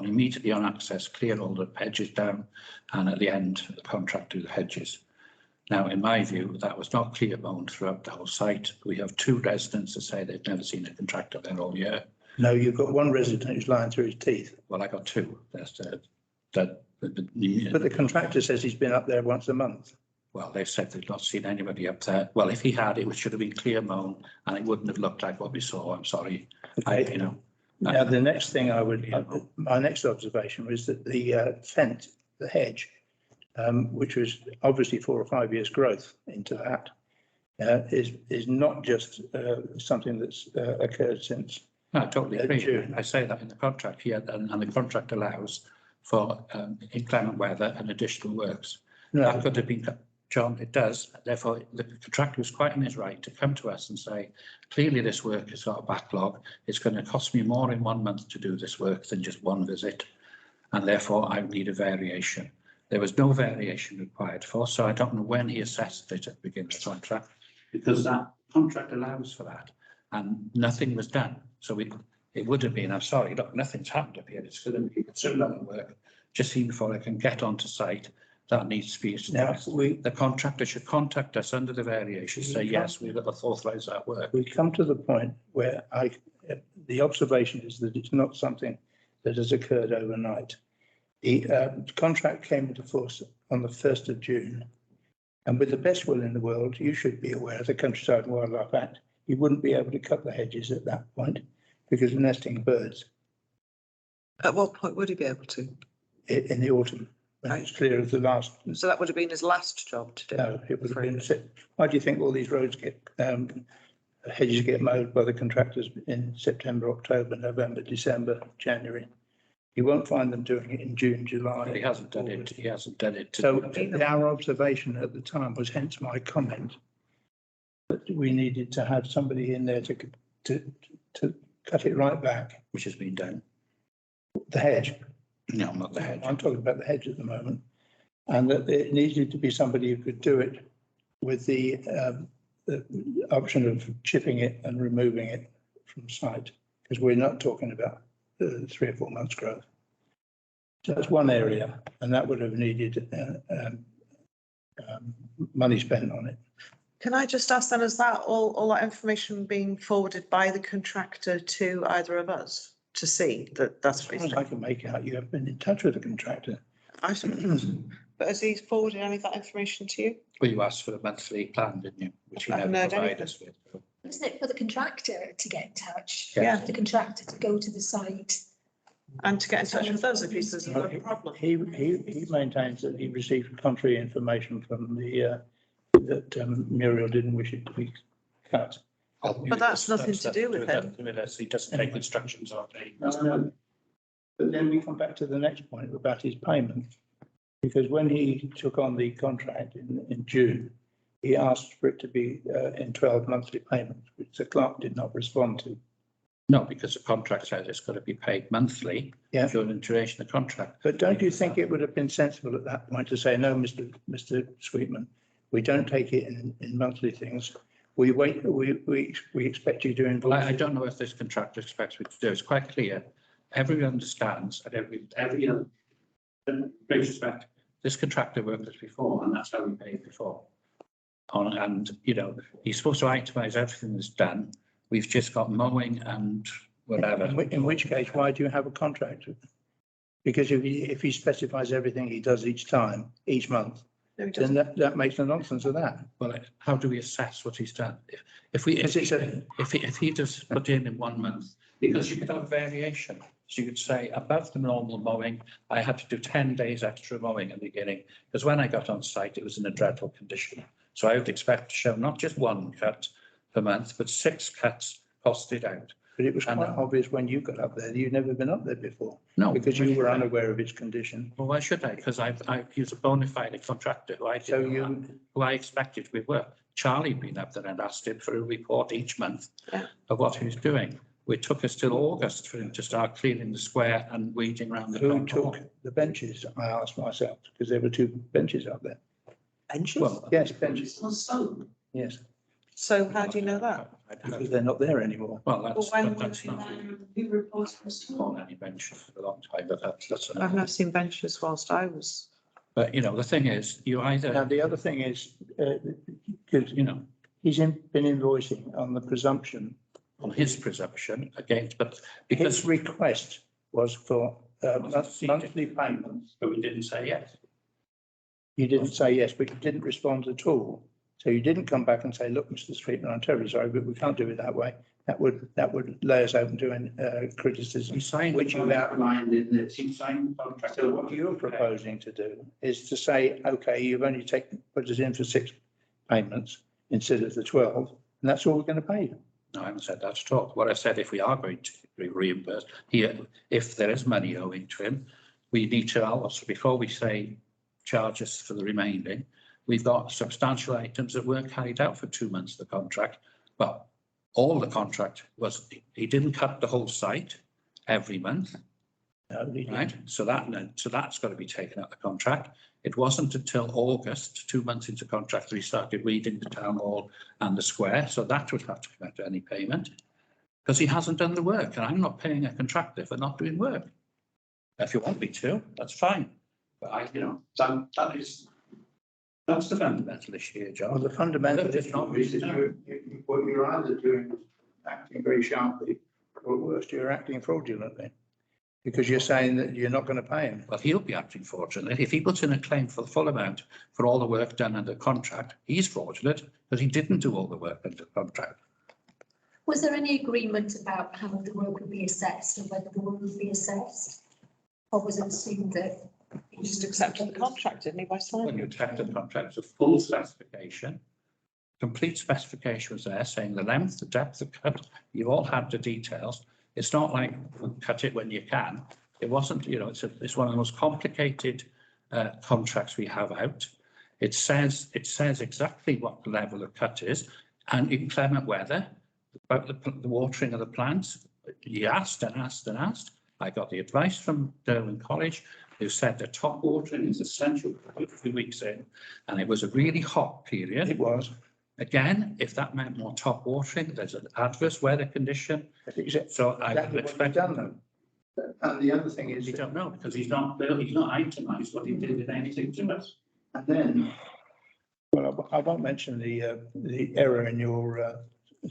immediately on access, clear all the hedges down, and at the end, the contract do the hedges. Now, in my view, that was not clear mown throughout the whole site. We have 2 residents that say they've never seen a contractor there all year. No, you've got one resident who's lying through his teeth. Well, I got 2. That's But the contractor says he's been up there once a month. well, they've said they've not seen anybody up there. Well, if he had, it should have been clear mown, and it wouldn't have looked like what we saw. I'm sorry. Okay. Now, the next thing my next observation was that the fence, the hedge, which was obviously 4 or 5 years growth into that, is not just something that's occurred since. No, I totally agree. June. I say that in the contract here, and the contract allows for inclement weather and additional works. That No, could have been, John, it does. Therefore, the contractor was quite in his right to come to us and say, clearly this work has got a backlog. It's going to cost me more in 1 month to do this work than just one visit. And therefore, I need a variation. There was no variation required for, so I don't know when he assessed it at the beginning of the contract, because that contract allows for that, and nothing was done. So it would have been, I'm sorry, look, nothing's happened up here. It's going to be considerable work. Just see before I can get onto site. That needs to be now addressed. The contractor should contact us under the variation, say, yes, we've got to authorize that work. we come to the point where the observation is that it's not something that has occurred overnight. The contract came into force on the 1st of June. And with the best will in the world, you should be aware of the Countryside and Wildlife Act. You wouldn't be able to cut the hedges at that point because of nesting birds At what point would he be able to? in the autumn, when it's clear of the last. So that would have been his last job to do. No, it would have been. Why do you think all these roads hedges get mowed by the contractors in September, October, November, December, January? You won't find them doing it in June, July. He hasn't done it. He hasn't done it. So our observation at the time was, hence my comment, that we needed to have somebody in there to cut it right back. Which has been done. The hedge. No, not the hedge. I'm talking about the hedge at the moment, and that it needed to be somebody who could do it with the option of chipping it and removing it from site, because we're not talking about 3 or 4 months growth. So that's one area, and that would have needed money spent on it. Can I just ask then, is that all that information being forwarded by the contractor to either of us to see that that's As what far he's as I doing? can make out, you have been in touch with the contractor. I suppose. But has he forwarded any of that information to you? Well, you asked for a monthly plan, didn't you? Which you I haven't never heard provided anything. us with. isn't it for the contractor to get in touch? Yeah. The contractor to go to the site. And to get in touch with us if he says there's a problem. He maintains that he received contrary information from the that Muriel didn't wish it to be cut. But that's nothing to do with him. He doesn't take instructions on it. No, But then we come back to the next point about his payment. Because when he took on the contract in June, he asked for it to be in 12 monthly payments, which the clerk did not respond to. No, because the contract says it's got to be paid monthly during the duration of the contract. But don't you think it would have been sensible at that point to say, no, Mr. Sweetman, we don't take it in monthly things. We wait, we expect you to invoice. Well, I don't know if this contractor expects me to do. It's quite clear. Everyone understands and every great respect, this contractor worked this before and that's how we paid before. And, you know, he's supposed to itemise everything that's done. We've just got mowing and whatever. In which case, why do you have a contract? Because if he specifies everything he does each time, each month, No, he then doesn't. that makes no nonsense of that. Well, how do we assess what he's done? If he just put in 1 month, because you could have variation. So you could say above the normal mowing, I had to do 10 days extra mowing in the beginning, because when I got on site, it was in a dreadful condition. So I would expect to show not just 1 cut per month, but 6 cuts costed out. But it was quite obvious when you got up there, you'd never been up there before. No. Because you were unaware of its condition. Well, why should I? Because I was a bona fide contractor who I expected we were. Charlie had been up there and asked him for a report each month of what he was doing. It took us till August for him to start cleaning the square and weeding around the. Who took the benches? I asked myself, because there were 2 benches up there. Benches? Well, Yes, benches. Yes, So how do you know that? because they're not there anymore. Well, that's not Who reports on any benches for a long time, but that's I've never seen benches whilst I was. But, you know, the thing is, you Now, either, the other thing is, because, you know, he's been invoicing on the presumption. on his presumption against, but His because request was for monthly payments. but we didn't say yes. You didn't say yes, but you didn't respond at all. So you didn't come back and say, look, Mr. Sweetman, I'm terribly sorry, but we can't do it that way. That would lay us open to criticism. He signed, Which you outlined in this. he signed the contract. So what you're proposing to do is to say, okay, you've only put us in for 6 payments instead of the 12, and that's all we're going to pay you. No, I haven't said that at all. What I said, if we are going to be reimbursed here, if there is money owing to him, we need to also, before we say charges for the remaining, we've got substantial items that weren't carried out for 2 months of the contract. Well, all the contract was, he didn't cut the whole site every month, No, he didn't. right? So that's got to be taken out of the contract. It wasn't until August, 2 months into contract, we started weeding the town hall and the square. So that would have to come out of any payment because he hasn't done the work, and I'm not paying a contractor for not doing work. If you want me to, that's fine. But that's the fundamental issue here, Well, John. the fundamental issue is that what you're either doing is acting very sharply, or worse, you're acting fraudulently. Because you're saying that you're not going to pay him. Well, he'll be acting fraudulent. If he puts in a claim for the full amount for all the work done under contract, he's fraudulent because he didn't do all the work under contract. Was there any agreement about how the work would be assessed and whether the work would be assessed? Or was it assumed that? He just accepted the contract, didn't he, by When signing? you accept the contract, it's a full specification. Complete specification was there saying the length, the depth, the cut, you all had the details. It's not like cut it when you can. It wasn't, you know, it's one of the most complicated contracts we have out. It says exactly what the level of cut is, and inclement weather, about the watering of the plants. He asked and asked and asked. I got the advice from Derwent College, who said that top watering is essential for a few weeks in, and it was a really hot period. It was. Again, if that meant more top watering, there's an adverse weather condition. So I would expect. Done though. And the other thing is. You don't know because he's not itemised what he did in anything to us. And then, well, I won't mention the error in your.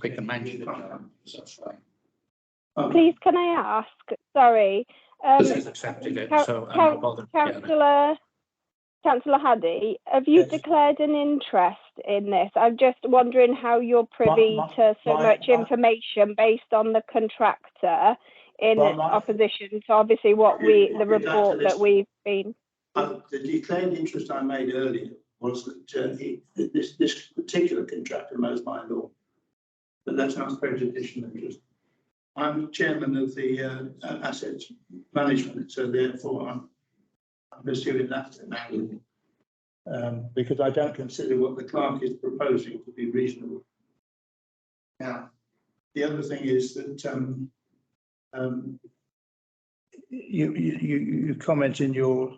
We can mention it. That's fine. Please, can I ask? Sorry. This is accepted it, so I'm not bothered. Councillor Haddy, have you Yes. declared an interest in this? I'm just wondering how you're privy to so much information based on the contractor in opposition to obviously the report that we've been. The declared interest I made earlier was that this particular contractor knows my law. But that's not prejudicial interest. I'm chairman of the asset management, so therefore I'm pursuing that now. Because I don't consider what the clerk is proposing to be reasonable. Now, the other thing is that you comment in your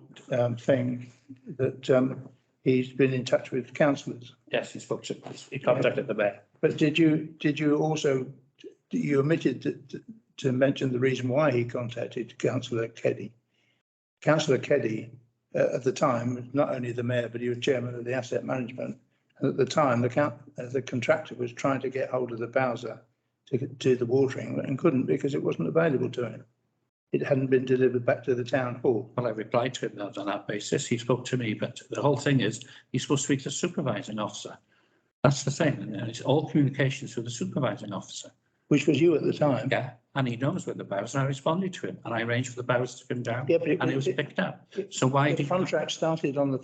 thing that he's been in touch with councillors. Yes, he contacted the mayor. But did you also, you omitted to mention the reason why he contacted Councillor Keddy. Councillor Keddy at the time was not only the mayor, but he was chairman of the asset management. And at the time, the contractor was trying to get hold of the Bowser to do the watering and couldn't because it wasn't available to him. It hadn't been delivered back to the town hall. Well, I replied to him on that basis. He spoke to me, but the whole thing is he's supposed to speak to the supervising officer. That's the thing. And it's all communications with the supervising officer. Which was you at the time. Yeah, and he knows where the Bowser. I responded to him and I arranged for the Bowser to come down. Yeah, but and it was picked up. So why the did contract started on the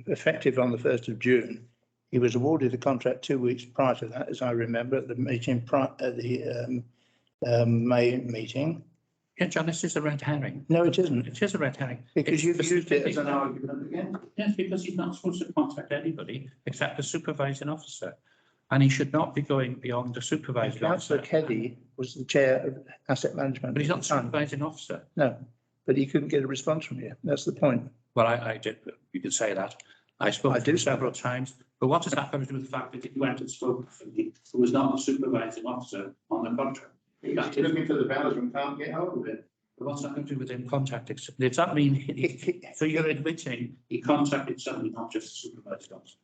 effective on the 1st of June? He was awarded the contract 2 weeks prior to that, as I remember, at the meeting at the May meeting. Yeah, John, this is a red herring. No, it isn't. It is a red herring. Because you've used it as an argument again. Yes, because he's not supposed to contact anybody except the supervising officer. And he should not be going beyond the supervising officer. Councillor Keddy was the chair of asset management. But he's not the supervising officer. No, but he couldn't get a response from you. That's the point. Well, I did, you could say that. I spoke to him several times, but what has happened with the fact that he went and spoke to me, who was not the supervising officer on the contract? He's looking for the Bowser and can't get hold of it. But what's that going to do with him contacting? Does that mean, so you're admitting he contacted somebody, not just the supervising officer?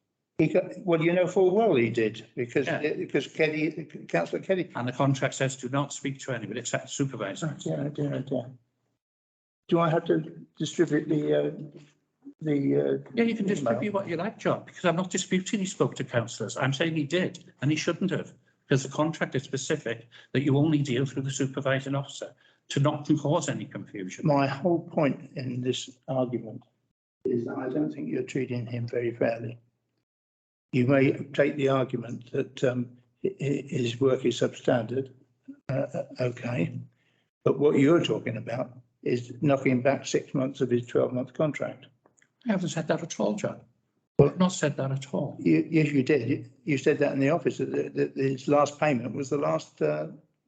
Well, you know full well he did, because Keddy, Councillor Keddy. And the contract says do not speak to anybody except the supervisor. Do I have to distribute the? Yeah, you can distribute what you like, John, because I'm not disputing he spoke to councillors. I'm saying he did, and he shouldn't have, because the contract is specific that you only deal through the supervising officer to not cause any confusion. My whole point in this argument is that I don't think you're treating him very fairly. You may take the argument that his work is substandard, okay, but what you're talking about is knocking back 6 months of his 12-month contract. I haven't said that at all, John. Well, I've not said that at all. Yes, you did. You said that in the office that his last payment was the last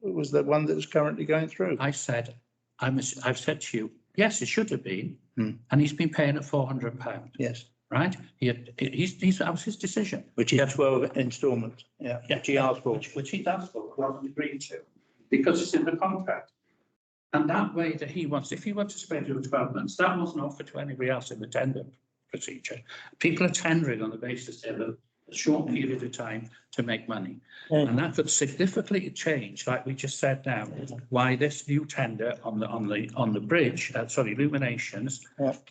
was the one that is currently going through. I said, I've said to you, yes, it should have been, and he's been paying at £400. Yes. Right? That was his decision. Which is 12 instalments. Yeah. Which he asked for. Which he asked for, wasn't agreed to, because it's in the contract. And that way that he wants, if he wants to spend over 12 months, that wasn't offered to anybody else in the tender procedure. People are tendering on the basis of a short period of time to make money. And that could significantly change, like we just said now, why this new tender on the bridge, illuminations,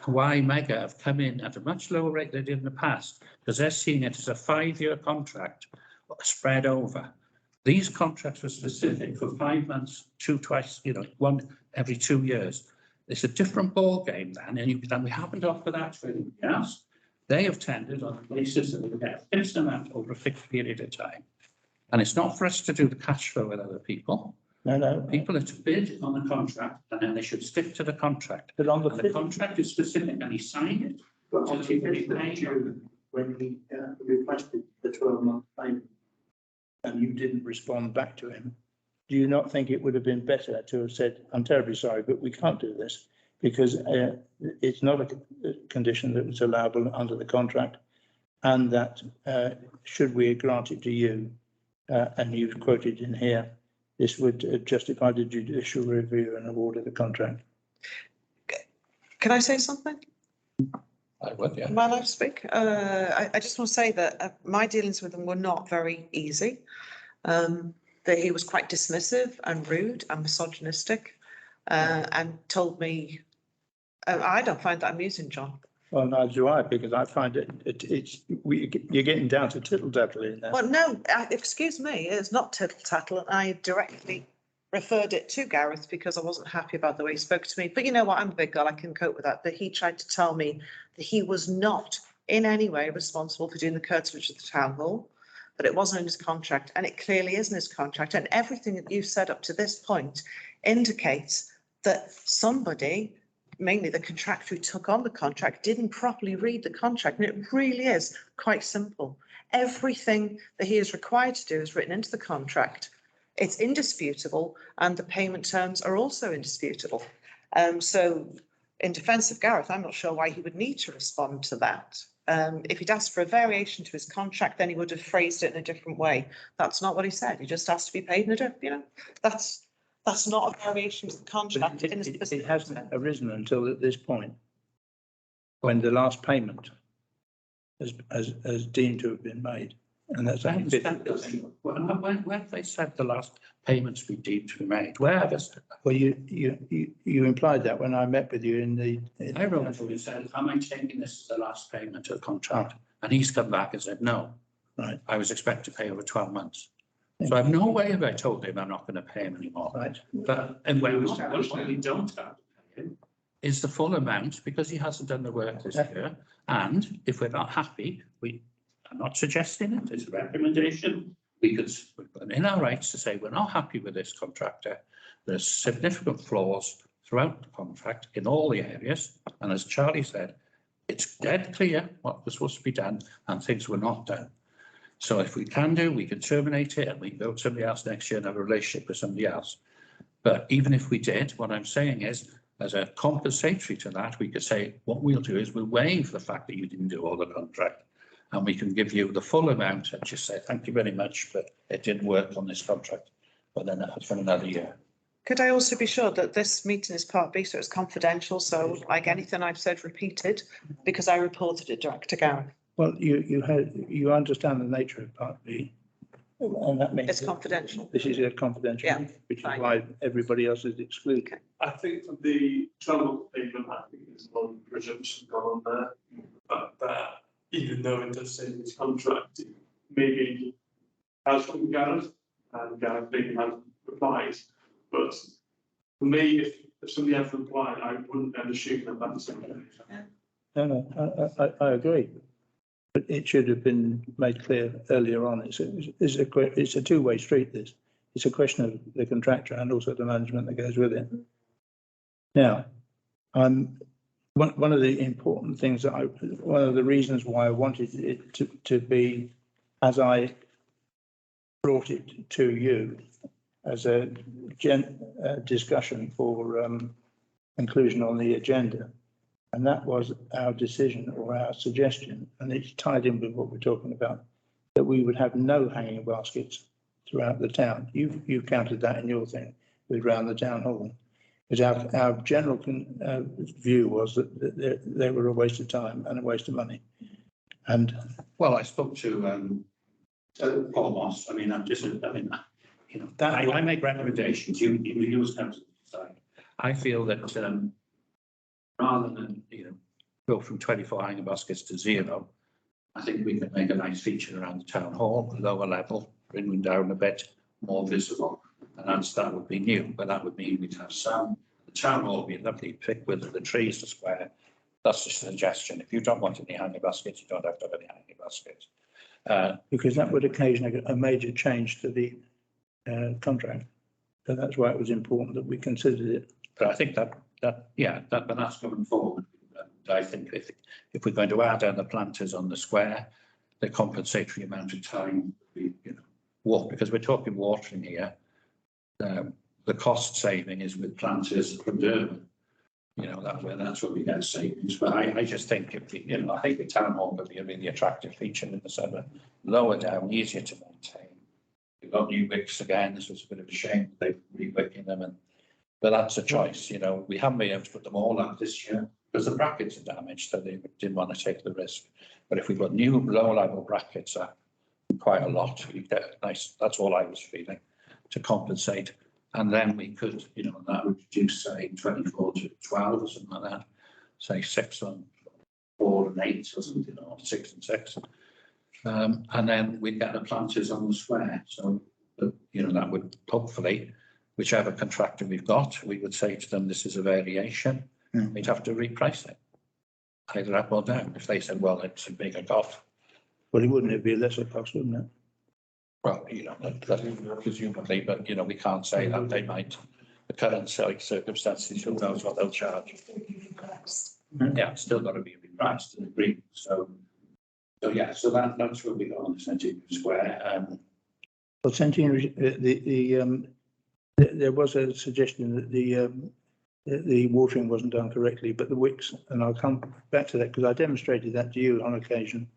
why Mega have come in at a much lower rate than they did in the past, because they're seeing it as a 5-year contract spread over. These contracts were specific for 5 months, one every 2 years. It's a different ball game then, and we haven't offered that to anybody else. They have tendered on the basis that they get a fixed amount over a fixed period of time. And it's not for us to do the cash flow with other people. No. People are to bid on the contract and then they should stick to the contract. But on the contract is specific and he signed it. But on the 5th of June, when he requested the 12-month payment and you didn't respond back to him, do you not think it would have been better to have said, I'm terribly sorry, but we can't do this? Because it's not a condition that was allowable under the contract, and that should we grant it to you, and you've quoted in here, this would justify the judicial review and award of the contract. Can I say something? I would, yeah. While I speak, I just want to say that my dealings with him were not very easy. That he was quite dismissive and rude and misogynistic, and told me. I don't find that amusing, John. Well, neither do I, because I find you're getting down to tittle tattle in there. Well, no, excuse me, it's not tittle tattle. I directly referred it to Gareth because I wasn't happy about the way he spoke to me. But you know what? I'm a big girl. I can cope with that. But he tried to tell me that he was not in any way responsible for doing the curtilage of the town hall, that it wasn't in his contract, and it clearly is in his contract. And everything that you've said up to this point indicates that somebody, mainly the contractor who took on the contract, didn't properly read the contract. And it really is quite simple. Everything that he is required to do is written into the contract. It's indisputable, and the payment terms are also indisputable. So in defence of Gareth, I'm not sure why he would need to respond to that. If he'd asked for a variation to his contract, then he would have phrased it in a different way. That's not what he said. He just asked to be paid in a different, you know, that's not a variation to the contract. But it hasn't arisen until at this point, when the last payment has deemed to have been made. And that's I only understand the thing. Where have they said the last payments be deemed to be made? Where have they said that? Well, you implied that when I met with you in the. I wrote to him and said, am I taking this as the last payment of the contract? And he's come back and said, no. Right. I was expected to pay over 12 months. So I've no way have I told him I'm not going to pay him anymore. Right. But, and when what we don't have to pay him is the full amount, because he hasn't done the work this year. And if we're not happy, I'm not suggesting it, it's a recommendation. We're in our rights to say we're not happy with this contractor. There's significant flaws throughout the contract in all the areas. And as Charlie said, it's dead clear what was supposed to be done and things were not done. So if we can do, we can terminate it and we can go to somebody else next year and have a relationship with somebody else. But even if we did, what I'm saying is, as a compensatory to that, we could say, what we'll do is we'll waive the fact that you didn't do all the contract. And we can give you the full amount and just say, thank you very much, but it didn't work on this contract. But then that's for another year. Could I also be sure that this meeting is part B, so it's confidential? So like anything I've said repeated, because I reported it direct to Gareth. Well, you understand the nature of Part B. And that means It's confidential. this is a confidential, Yeah, which is fine. why everybody else is excluded. Okay. I think for the 12-month payment, I think there's a lot of presumption gone on there. But that, even though it does say in his contract, maybe as from Gareth, and Gareth maybe hasn't replied. But for me, if somebody has replied, I wouldn't then assume that that's something. No, I agree. But it should have been made clear earlier on. It's a two-way street, this. It's a question of the contractor and also the management that goes with it. Now, one of the important things one of the reasons why I wanted it to be, as I brought it to you, as a discussion for inclusion on the agenda. And that was our decision or our suggestion, and it's tied in with what we're talking about, that we would have no hanging baskets throughout the town. You counted that in your thing with around the town hall. Because our general view was that they were a waste of time and a waste of money. And well, I spoke to Paul Moss. I mean, you know, I make recommendations. You use them to decide. I feel that rather than, you know, go from 24 hanging baskets to 0, I think we can make a nice feature around the town hall, lower level, bring them down a bit, more visible. And that would be new, but that would mean we'd have some. The town hall would be a lovely pick with the trees, the square. That's just a suggestion. If you don't want any hanging baskets, you don't have to have any hanging baskets. Because that would occasion a major change to the contract. So that's why it was important that we considered it. But I think but that's going forward. And I think if we're going to add on the planters on the square, the compensatory amount of time, because we're talking watering here. The cost saving is with planters from Durban. That's where we get savings. But I just think I think the town hall would be a really attractive feature in the summer. Lower down, easier to maintain. We've got new wicks again. This was a bit of a shame they're re-wicking them, but that's a choice. We haven't been able to put them all up this year because the brackets are damaged, so they didn't want to take the risk. But if we've got new lower level brackets up quite a lot, we get nice. That's all I was feeling to compensate. And then we could, that would reduce, say, 24 to 12 or something like that. Say 6 on 4 and 8 or something, or 6 and 6. And then we'd get the planters on the square. So, that would hopefully, whichever contractor we've got, we would say to them, this is a variation. We'd have to reprice it. Either up or down. If they said, well, it's a bigger cost. Well, it wouldn't. It'd be a lesser cost, wouldn't it? Well, that presumably, but we can't say that they might, the current circumstances, who knows what they'll charge. Yeah, it's still got to be repriced and agreed, so yeah, so that's where we got on the Centenary Square. Well, Centenary, there was a suggestion that the watering wasn't done correctly, but the wicks, and I'll come back to that because I demonstrated that to you on occasion,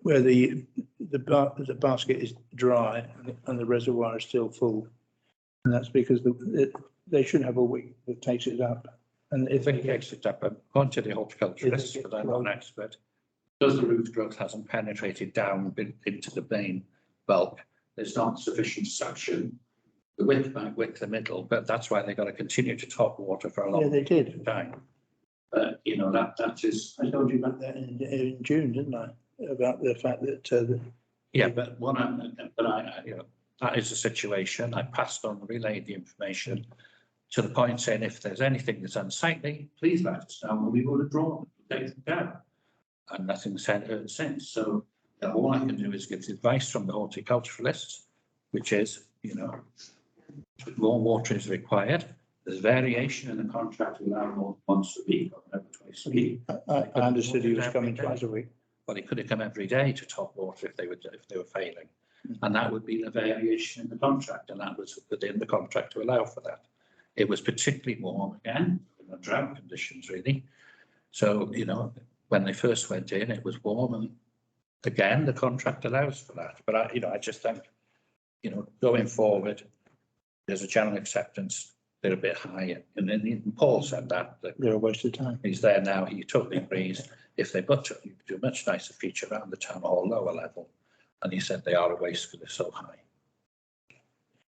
where the basket is dry and the reservoir is still full, and that's because they should have a wick that takes it up. And if it takes it up, I'm going to the horticulturist, but I'm not an expert. Because the root growth hasn't penetrated down into the main bulk, there's not sufficient suction. The width might wick the middle, but that's why they got to continue to top water for a long time. But that is. I told you about that in June, didn't I? About the fact that. Yeah, but that is a situation. I passed on, relayed the information to the point saying if there's anything that's unsightly, please let us know and we will withdraw and take them down. And nothing's heard since. So all I can do is give advice from the horticulturalists, which is, more water is required. There's variation in the contract to allow more once a week or twice a week. I understood he was coming twice a week. Well, he could have come every day to top water if they were failing, and that would be the variation in the contract, and that was within the contract to allow for that. It was particularly warm again, in the drought conditions really. So when they first went in, it was warm, and again the contract allows for that. But I just think going forward, there's a general acceptance. They're a bit higher, and then Paul said that they're a waste of time. He's there now. He totally agrees. If they butcher, you could do a much nicer feature around the town hall lower level, and he said they are a waste because they're so high.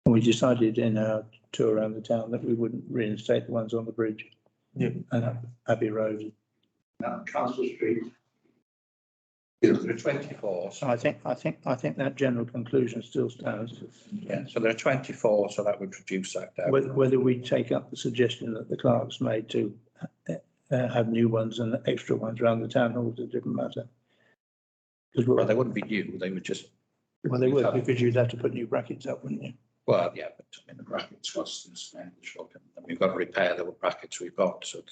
And we decided in our tour around the town that we wouldn't reinstate the ones on the bridge. Yeah. And up Abbey Road. Castle Street. There are 24. So I think that general conclusion still stands. Yeah, so there are 24, so that would reduce that down. Whether we take up the suggestion that the clerks made to have new ones and extra ones around the town hall is a different matter. Well, they wouldn't be new, they would just. Well, they would, because you'd have to put new brackets up, wouldn't you? Well, yeah, but the brackets cost us, and we've got to repair the brackets we've got, so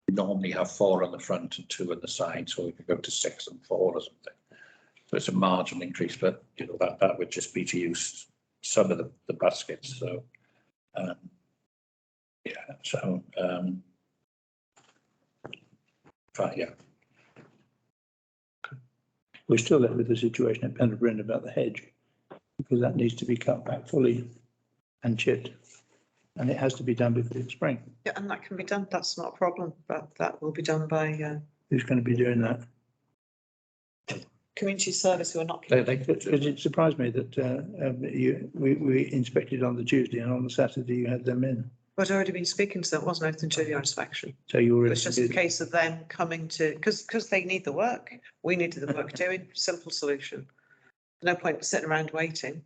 we normally have 4 on the front and 2 on the side, so we could go to 6 and 4 or something. So it's a marginal increase, but that would just be to use some of the baskets. So yeah. We're still left with the situation at Penderbryn about the hedge, because that needs to be cut back fully and chipped, and it has to be done before the spring. Yeah, and that can be done. That's not a problem, but that will be done by Who's going to be doing that? community service who are not. Because it surprised me that we inspected on the Tuesday, and on the Saturday you had them in. I'd already been speaking to them. It wasn't anything to do with your inspection. So you already. It's just a case of them coming to, because they need the work. We needed the work doing. Simple solution. No point sitting around waiting.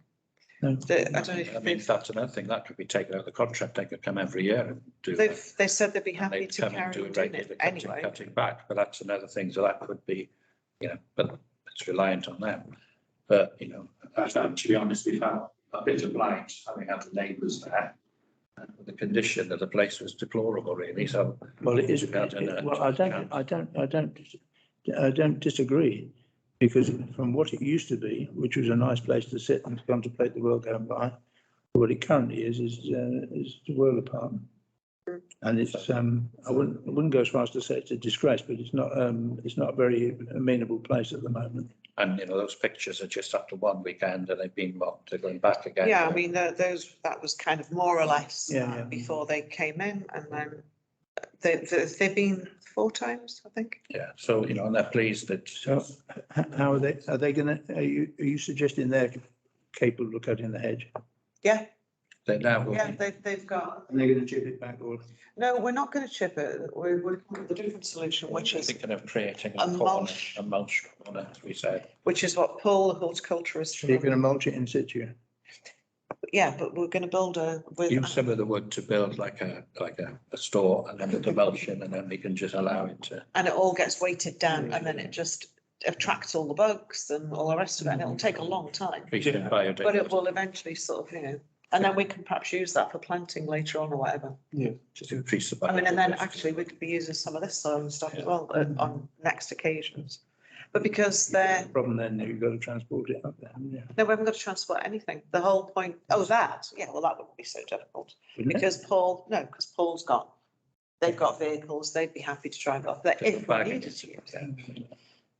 No. I don't know if I mean, that's another thing that could be taken out of the contract. They could come every year and do. They said they'd be happy to come carry and do on it doing regularly, it anyway. cutting back, but that's another thing. So that could be, but it's reliant on them. But to be honest, we felt a bit obliged having had the neighbours there. The condition of the place was deplorable, really. So well, it is. Well, I don't disagree, because from what it used to be, which was a nice place to sit and to contemplate the world going by, what it currently is the world apart. And it's I wouldn't go as far as to say it's a disgrace, but it's not a very amenable place at the moment. And those pictures are just after one weekend, and they've been they're going back again. Yeah, I mean that was kind of more or less Yeah. before they came in, and then they've been 4 times, I think. Yeah. So and they're pleased that. So how are they? Are they going to? Are you suggesting they're capable of cutting the hedge? Yeah. They're now. Yeah, they've got. And they're going to chip it back, or? No, we're not going to chip it. We're coming with a different solution, which is thinking of creating a mulch, corner, as we said. which is what Paul, the horticulturist. You're going to mulch it in situ. Yeah, but we're going to build Use some of the wood to build like a store, and then put the mulch in, and then we can just allow it to. and it all gets weighted down, and then it just attract all the bugs and all the rest of it, and it'll take a long time. Increasing But it biodiversity. will eventually sort of, and then we can perhaps use that for planting later on or whatever. Just increase the. I mean, and then biodiversity. actually we could be using some of this soil and stuff as well on next occasions. But because they're, Problem then, you've got to transport it up there, yeah. no, we haven't got to transport anything. The whole point, well, that wouldn't be so difficult. Because Paul's they've got vehicles, they'd be happy to drive off there if we needed to use it.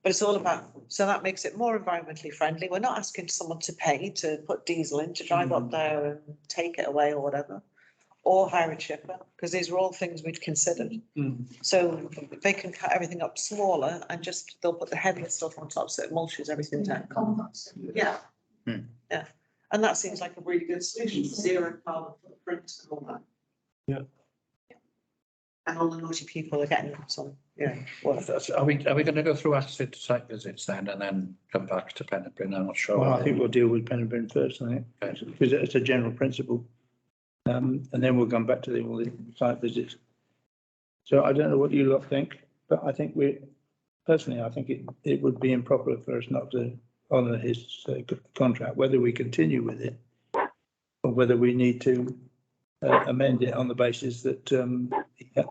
But it's all about, so that makes it more environmentally friendly. We're not asking someone to pay to put diesel in to drive up there and take it away or whatever. Or hire a chipper, because these are all things we'd considered. So they can cut everything up smaller and just, they'll put the heavier stuff on top so it mulches everything down. Compost. Yeah. Yeah, and that seems like a really good solution, zero carbon footprint and all that. Yeah. And all the naughty people are getting some, well, Are we going to go through acid site visits then and then come back to Penryn? I'm not sure. Well, I think we'll deal with Penryn first, I think, Okay. because it's a general principle. And then we'll come back to all the site visits. So I don't know what you lot think, but I think I think it would be improper for us not to honour his contract, whether we continue with it or whether we need to amend it on the basis that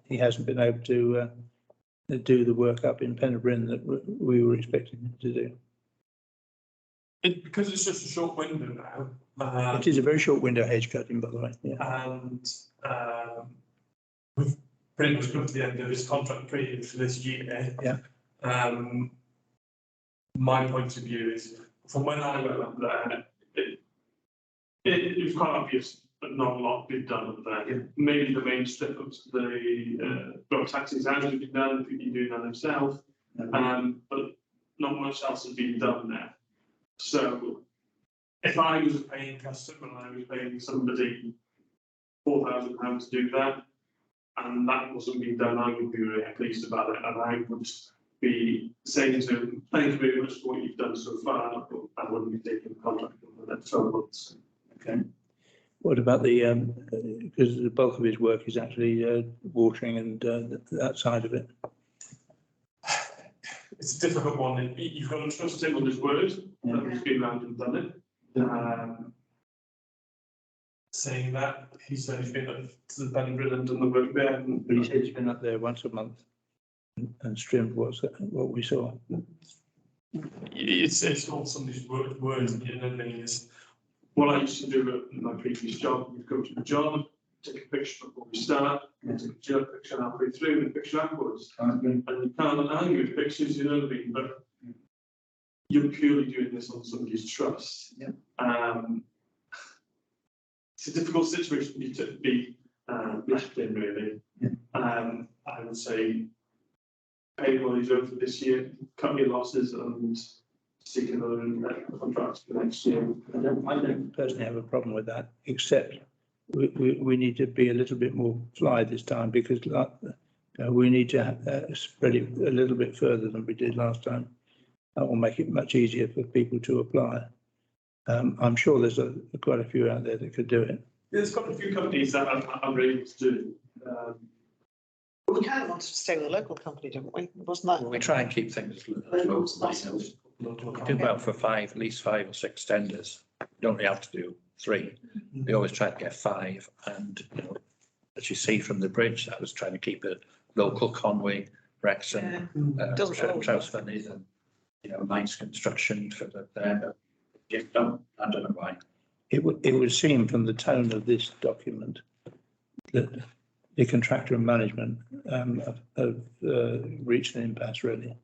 he hasn't been able to do the work up in Penryn that we were expecting him to do. Because it's just a short window now. It is a very short window hedge cutting, by the way. Yeah. And we've pretty much come to the end of his contract period for this year. Yeah. My point of view is, from when I went up there, it was quite obvious that not a lot had been done up there. Yeah. Maybe the main strip of the road taxis has been done, if you do that himself, but not much else has been done there. So if I was a paying customer and I was paying somebody £4,000 to do that, and that wasn't being done, I would be really pleased about it, and I would be saying to him, thank you very much for what you've done so far, but I wouldn't be taking the contract for the next 12 months. Okay. What about the, because the bulk of his work is actually watering and that side of it? It's a difficult one. You've got to trust him on his word, that he's been around and done it. Saying that, he said he's been up to the Penryn and done the work there. But he said he's been up there once a month and trimmed what we saw. It's all somebody's word, you know what I mean? It's what I used to do in my previous job. You'd go to the job, take a picture before we start, and take a picture halfway through and a picture afterwards. And you can't argue with pictures, you know what I mean? But you're purely doing this on somebody's trust. Yeah. It's a difficult situation for you to be left in, really. Yeah. I would say pay what he's owed for this year, cut your losses, and seek another contract for next year. I don't personally have a problem with that, except we need to be a little bit more fly this time, because we need to spread it a little bit further than we did last time. That will make it much easier for people to apply. I'm sure there's quite a few out there that could do it. There's quite a few companies that are able to do. we kind of wanted to stay with a local company, didn't we? Wasn't that? We try and keep things as local as possible. We do well for at least 5 or 6 tenders. You don't really have to do 3. We always try to get 5, and as you see from the bridge, that was trying to keep it local. Conway, Wrexham, Trousfynnydd, and nice construction for there. I don't know why. It would seem from the tone of this document that the contractor and management have reached an impasse, really.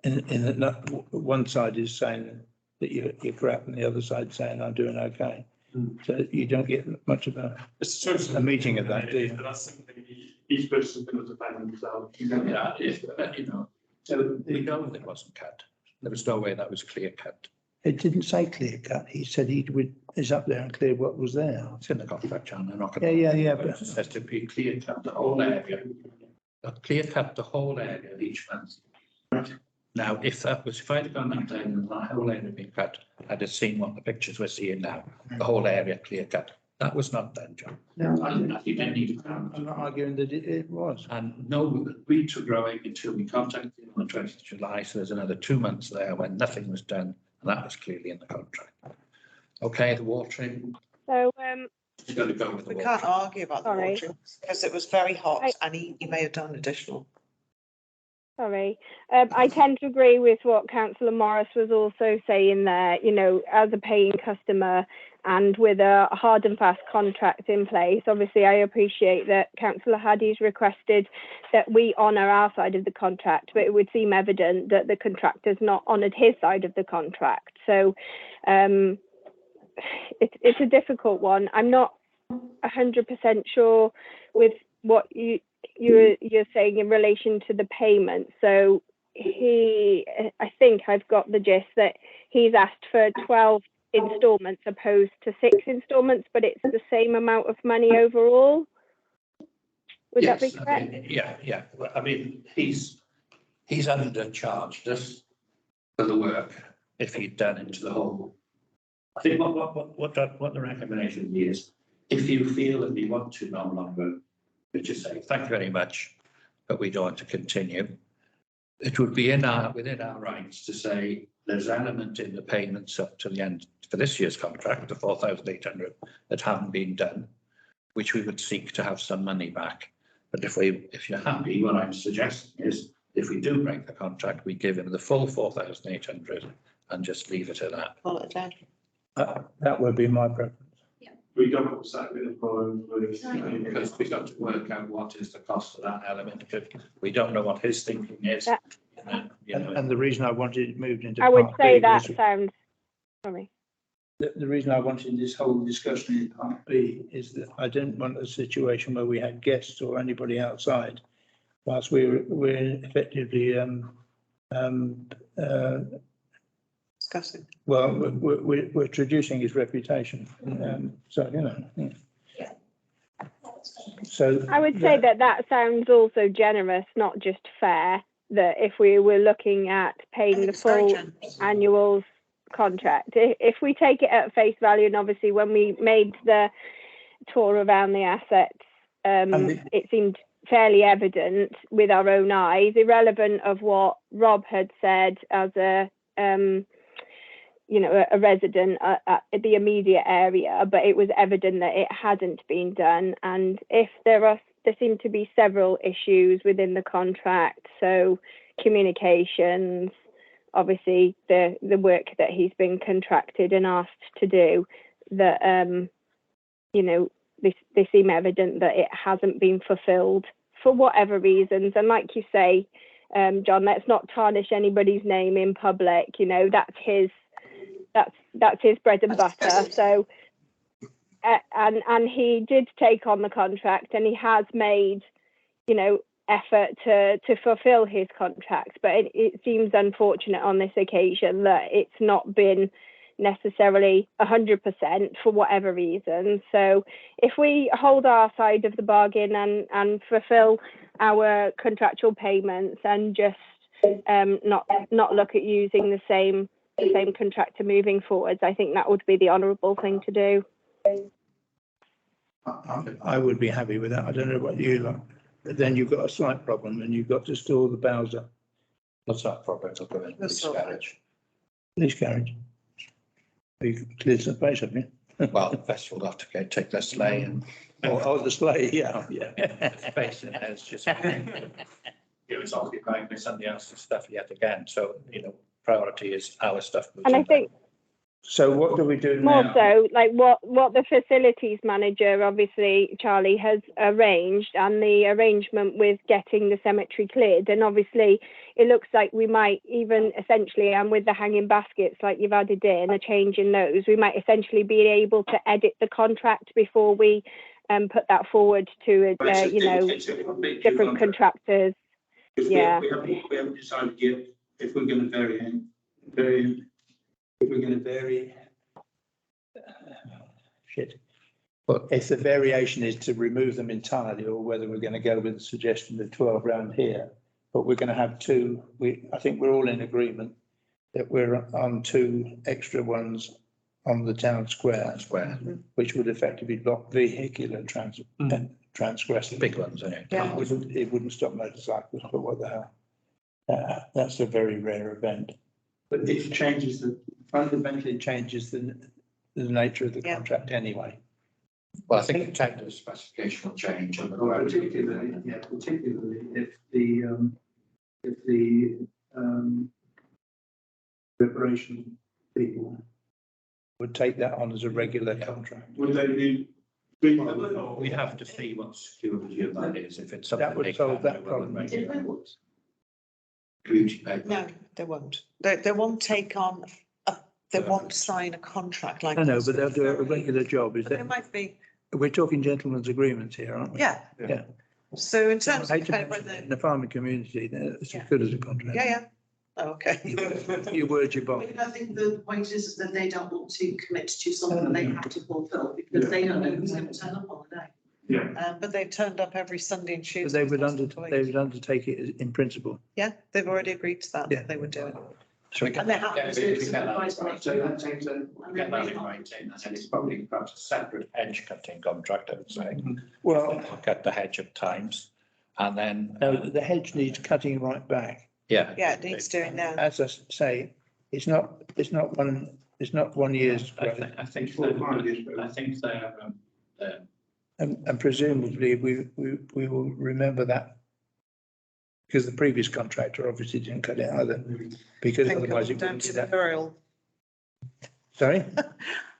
In that one side is saying that you're crap, and the other side saying I'm doing okay. So you don't get much of a meeting of that, do you? That's something each person's going to defend themselves. Yeah, so we know it wasn't cut. There was no way that was clear cut. It didn't say clear cut. He said is up there and clear what was there. It's in the contract, John. I'm not going Yeah. But it says to be clear cut the whole area. Clear cut the whole area each month. Right. Now, if I'd have gone that down and the whole area had been cut, I'd have seen what the pictures we're seeing now. The whole area clear cut That was not done, John. No, And you didn't need to. I'm not arguing that it was. And no, weeds were growing until we contacted you on the 20th of July. So there's another 2 months there when nothing was done. And that was clearly in the contract. Okay, the watering. So, You've got to go with the We watering. can't argue about the Sorry. watering because it was very hot I- and he may have done additional. sorry, I tend to agree with what Councillor Morris was also saying there, you know, as a paying customer and with a hard and fast contract in place. Obviously, I appreciate that Councillor Haddy's requested that we honour our side of the contract, but it would seem evident that the contractor's not honoured his side of the contract. So it's a difficult one. I'm not 100% sure with what you're saying in relation to the payment. So I think I've got the gist that he's asked for 12 instalments opposed to 6 instalments, but it's the same amount of money overall. Would that be Yes, correct? I mean, yeah. Well, I mean, he's undercharged us for the work if he'd done into the whole. I think what the recommendation is, if you feel that we want to no longer, we just say, thank you very much, but we don't want to continue. It would be within our rights to say there's element in the payments up to the end for this year's contract, the 4,800 that haven't been done, which we would seek to have some money back. But if you're happy, what I'm suggesting is if we do break the contract, we give him the full 4,800 and just leave it at that. Pull it down. That would be my preference. We don't upset with the problem with. Because we've got to work out what is the cost of that element, because we don't know what his thinking is. That- You know, And the reason I wanted it moved into I would Part say B that was- sounds, sorry. The reason I wanted this whole discussion in Part B is that I didn't want a situation where we had guests or anybody outside whilst we're effectively Discussing. well, we're traducing his reputation. So, you know. Yeah. So. I would say that sounds also generous, not just fair, that if we were looking at paying the It's very full generous. annual contract, if we take it at face value, and obviously when we made the tour around the assets, it seemed fairly evident with our own eyes, irrelevant of what Rob had said as a resident at the immediate area, but it was evident that it hadn't been done. And if there seem to be several issues within the contract, so communications, obviously the work that he's been contracted and asked to do, that they seem evident that it hasn't been fulfilled for whatever reasons. And like you say, John, let's not tarnish anybody's name in public. You know, that's his bread and butter. So and he did take on the contract, and he has made, effort to fulfill his contract, but it seems unfortunate on this occasion that it's not been necessarily 100% for whatever reason. So if we hold our side of the bargain and fulfill our contractual payments and just not look at using the same contractor moving forwards, I think that would be the honourable thing to do. I would be happy with that. I don't know what you like. But then you've got a slight problem and you've got to store the Bowser. What's that problem? It'll go in police garage. Police carriage. You cleared some space, have you? Well, first we'll have to take the sleigh and. Oh, the sleigh, yeah. Space in there is just. It was occupied by somebody else's stuff yet again, so, priority is our stuff. And I think So what do we do more now? so, like what the facilities manager, obviously, Charlie, has arranged, and the arrangement with getting the cemetery cleared. And obviously, it looks like we might even essentially, and with the hanging baskets, like you've added in, a change in those, we might essentially be able to edit the contract before we put that forward to, different contractors. Yeah. We haven't decided yet if we're going to vary. If we're going to vary, But if the variation is to remove them entirely, or whether we're going to go with the suggestion of 12 round here, but we're going to have two. I think we're all in agreement that we're on 2 extra ones on the town square, which would effectively block vehicular transgressors. Big ones, isn't it? Yeah. It wouldn't stop motorcycles, but what the hell? That's a very rare event. But it changes fundamentally changes the nature of the Yeah. contract anyway. Well, I think the tender specification will change. Particularly if the preparation people. Would take that on as a regular contract. Would they be? We have to see what security of that is, if it's something. That would big, solve that well, problem. Beauty paper. No, they won't. They won't take on, they won't sign a contract like. I know, this. but they'll do a regular job, is But there that? might be, We're talking gentlemen's agreements here, aren't we? yeah. Yeah. So in terms I of hate to kind of mention it, whether, in the farming community, it's Yeah. as good as a contract. yeah. Oh, okay. You word your I bond. mean, I think the point is that they don't want to commit to something that they have to fulfil because they don't know who's going to turn up on the day. Yeah. But they've turned up every Sunday and But Tuesday. they for would the last couple of they weeks. would undertake it in principle. Yeah, they've already agreed to that. Yeah. They would do it. So we get, And they have get, to we do get that supervised right. So that takes a. Get that in writing, and then it's probably perhaps a separate hedge cutting contract, I would say. Well, Look at the hedge at times, and then. no, the hedge needs cutting right back. Yeah. Yeah, it needs doing now. As I say, it's not one year's I growth. think, I think, they're, And presumably we will remember that. Because the previous contractor obviously didn't cut it either, because I think otherwise it down wouldn't be to that. Muriel. Sorry?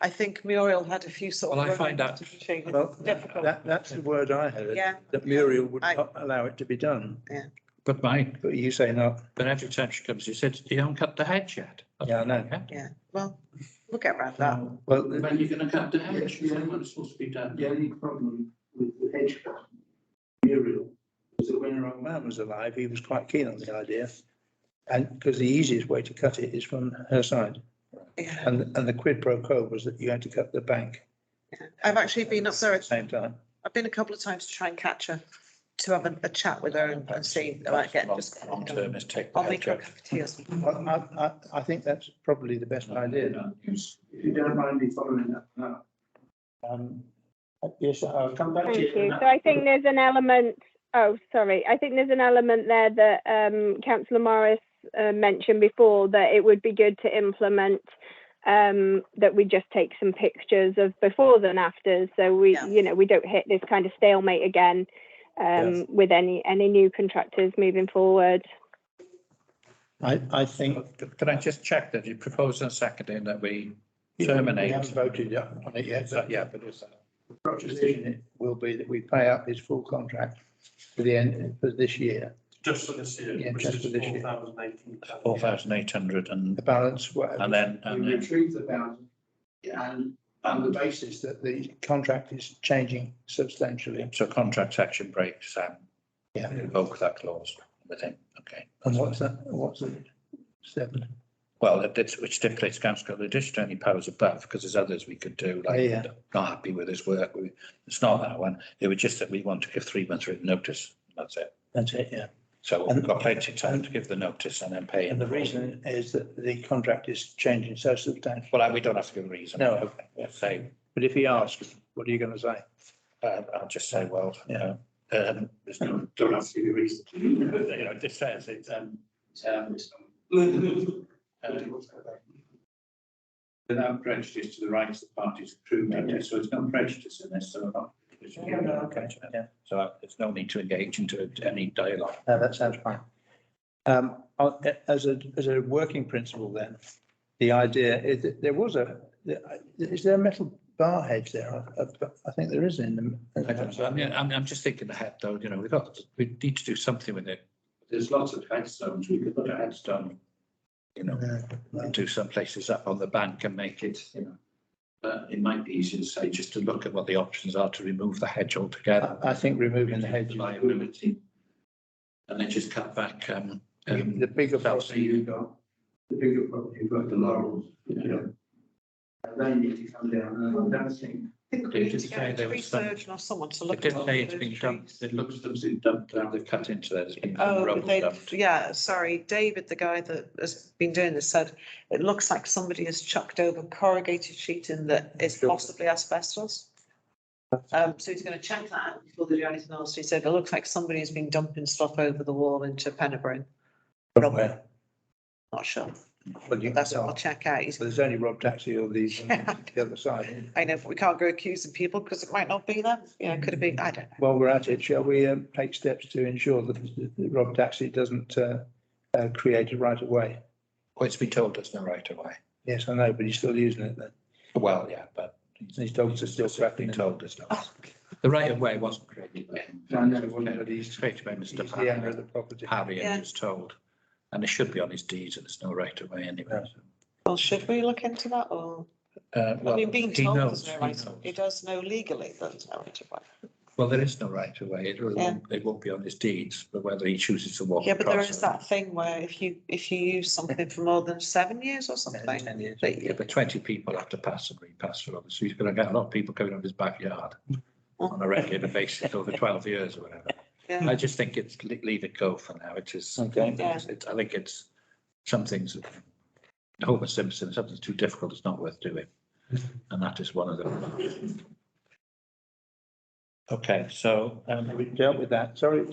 I think Muriel had a few sort of. Well, I find run-ins out- to change it. Well, Difficult. that's the word I heard. Yeah. That Muriel would I- not allow it to be done, but but you say not. but every time she comes, she said, you haven't cut the hedge yet. Yeah, I know. Yeah, well, we'll get around that. Well, When are you gonna cut the hedge? When it's supposed to be done? The only problem with the hedge cut, Muriel, was that when her old man was alive, he was quite keen on the idea. And because the easiest way to cut it is from her side. Yeah. And the quid pro quo was that you had to cut the bank I've actually been up there. at the same time. I've been a couple of times to try and catch her, to have a chat with her and see about getting just. Long term is take the I'll make hedge her a out. cup of tea or something. I think that's probably the best idea. if you don't mind me following that up. Yes, I'll come back to Thank you. you. So I think there's an element, I think there's an element there that Councillor Morris mentioned before, that it would be good to implement that we just take some pictures of befores and afters, so we, Yeah. we don't hit this kind of stalemate again with any new contractors moving forward. I think. Can I just check that you propose and seconding that we We terminate? haven't voted on it yet, but Yeah, but it's the proposition will be that we pay up his full contract for the end, for this year. Just for this year, Yeah, which just is for this year. 4,018. 4,800 and The balance, whatever. then, We retrieve the balance. And on the basis that the contract is changing substantially. so contract section breaks, Yeah. invoke that clause with him, okay. And what's that? What's it? 7. Well, which stipulates council got additional any powers above, because there's others we could do, like, Yeah. not happy with his work, it's not that one. It was just that we want to give 3 months written notice, that's it. That's it, yeah. So we've got plenty of time to give the notice and then pay. And the reason is that the contract is changing so substantially. Well, we don't have to give a reason. No, okay. We'll say, But if he asks, what are you going to say? I'll just say, well, Yeah. there's no, don't have to give a reason. This says it's, without prejudice to the rights of the parties to prove notice, so it's no prejudice in this, so we're not. Okay, yeah. So there's no need to engage into any dialogue. No, that sounds fine. As a working principle then, the idea is that there was is there a metal bar hedge there? I think there is in I don't know. I mean, I'm just thinking ahead though, we need to do something with it. There's lots of headstones, we could put a headstone, and do some places up on the bank and make it, it might be easier to say, just to look at what the options are to remove the hedge altogether. I think removing the hedge. Liability. And then just cut back, The bigger Obviously, you've got the bigger property, you've got the laurels, And they need to come down, and I don't think think we need to get a tree surgeon or someone to look They at did all say those it's been trees. dumped, it looks as though it's been dumped, they've cut into there, there's been Oh, rubble they, dumped. yeah, sorry, David, the guy that has been doing this, said it looks like somebody has chucked over corrugated sheet in that is possibly asbestos. So he's going to check that out before they do anything else. He said it looks like somebody has been dumping stuff over the wall into Pennybryn. Somewhere. Not sure. Well, you, That's what I'll check out. so there's only Rob Taxi or these on Yeah. the other side. I know, but we can't go accusing people because it might not be them. You know, could have been, I don't know. While we're at it, shall we take steps to ensure that Rob Taxi doesn't create a right of way? Well, it's been told there's no right of way. Yes, I know, but he's still using it then. Well, yeah, but His dogs are still been cracking. told there's no. The right of way wasn't created by him. I know, wasn't it? It's created by He's Mr. the owner of the property. Harry, Yeah. and was told. And it should be on his deeds and there's no right of way anyway. Well, should we look into that or? I Well, mean, being he told knows, there's no he right, knows. he does know legally that there's no right of way. Well, there is no right of way. Yeah. It won't be on his deeds, but whether he chooses to walk Yeah, but there across is it- that thing where if you use something for more than 7 years or something. 10 years. that Yeah, you- but 20 people have to pass and repass for obviously. He's going to get a lot of people coming up his backyard on a regular basis over 12 years or whatever. Yeah. I just think it's leave it go for now. It is. Okay. Yeah. I think it's some things. Homer Simpson, something's too difficult, it's not worth doing. And that is one of them. Okay, so, We dealt with that. Sorry,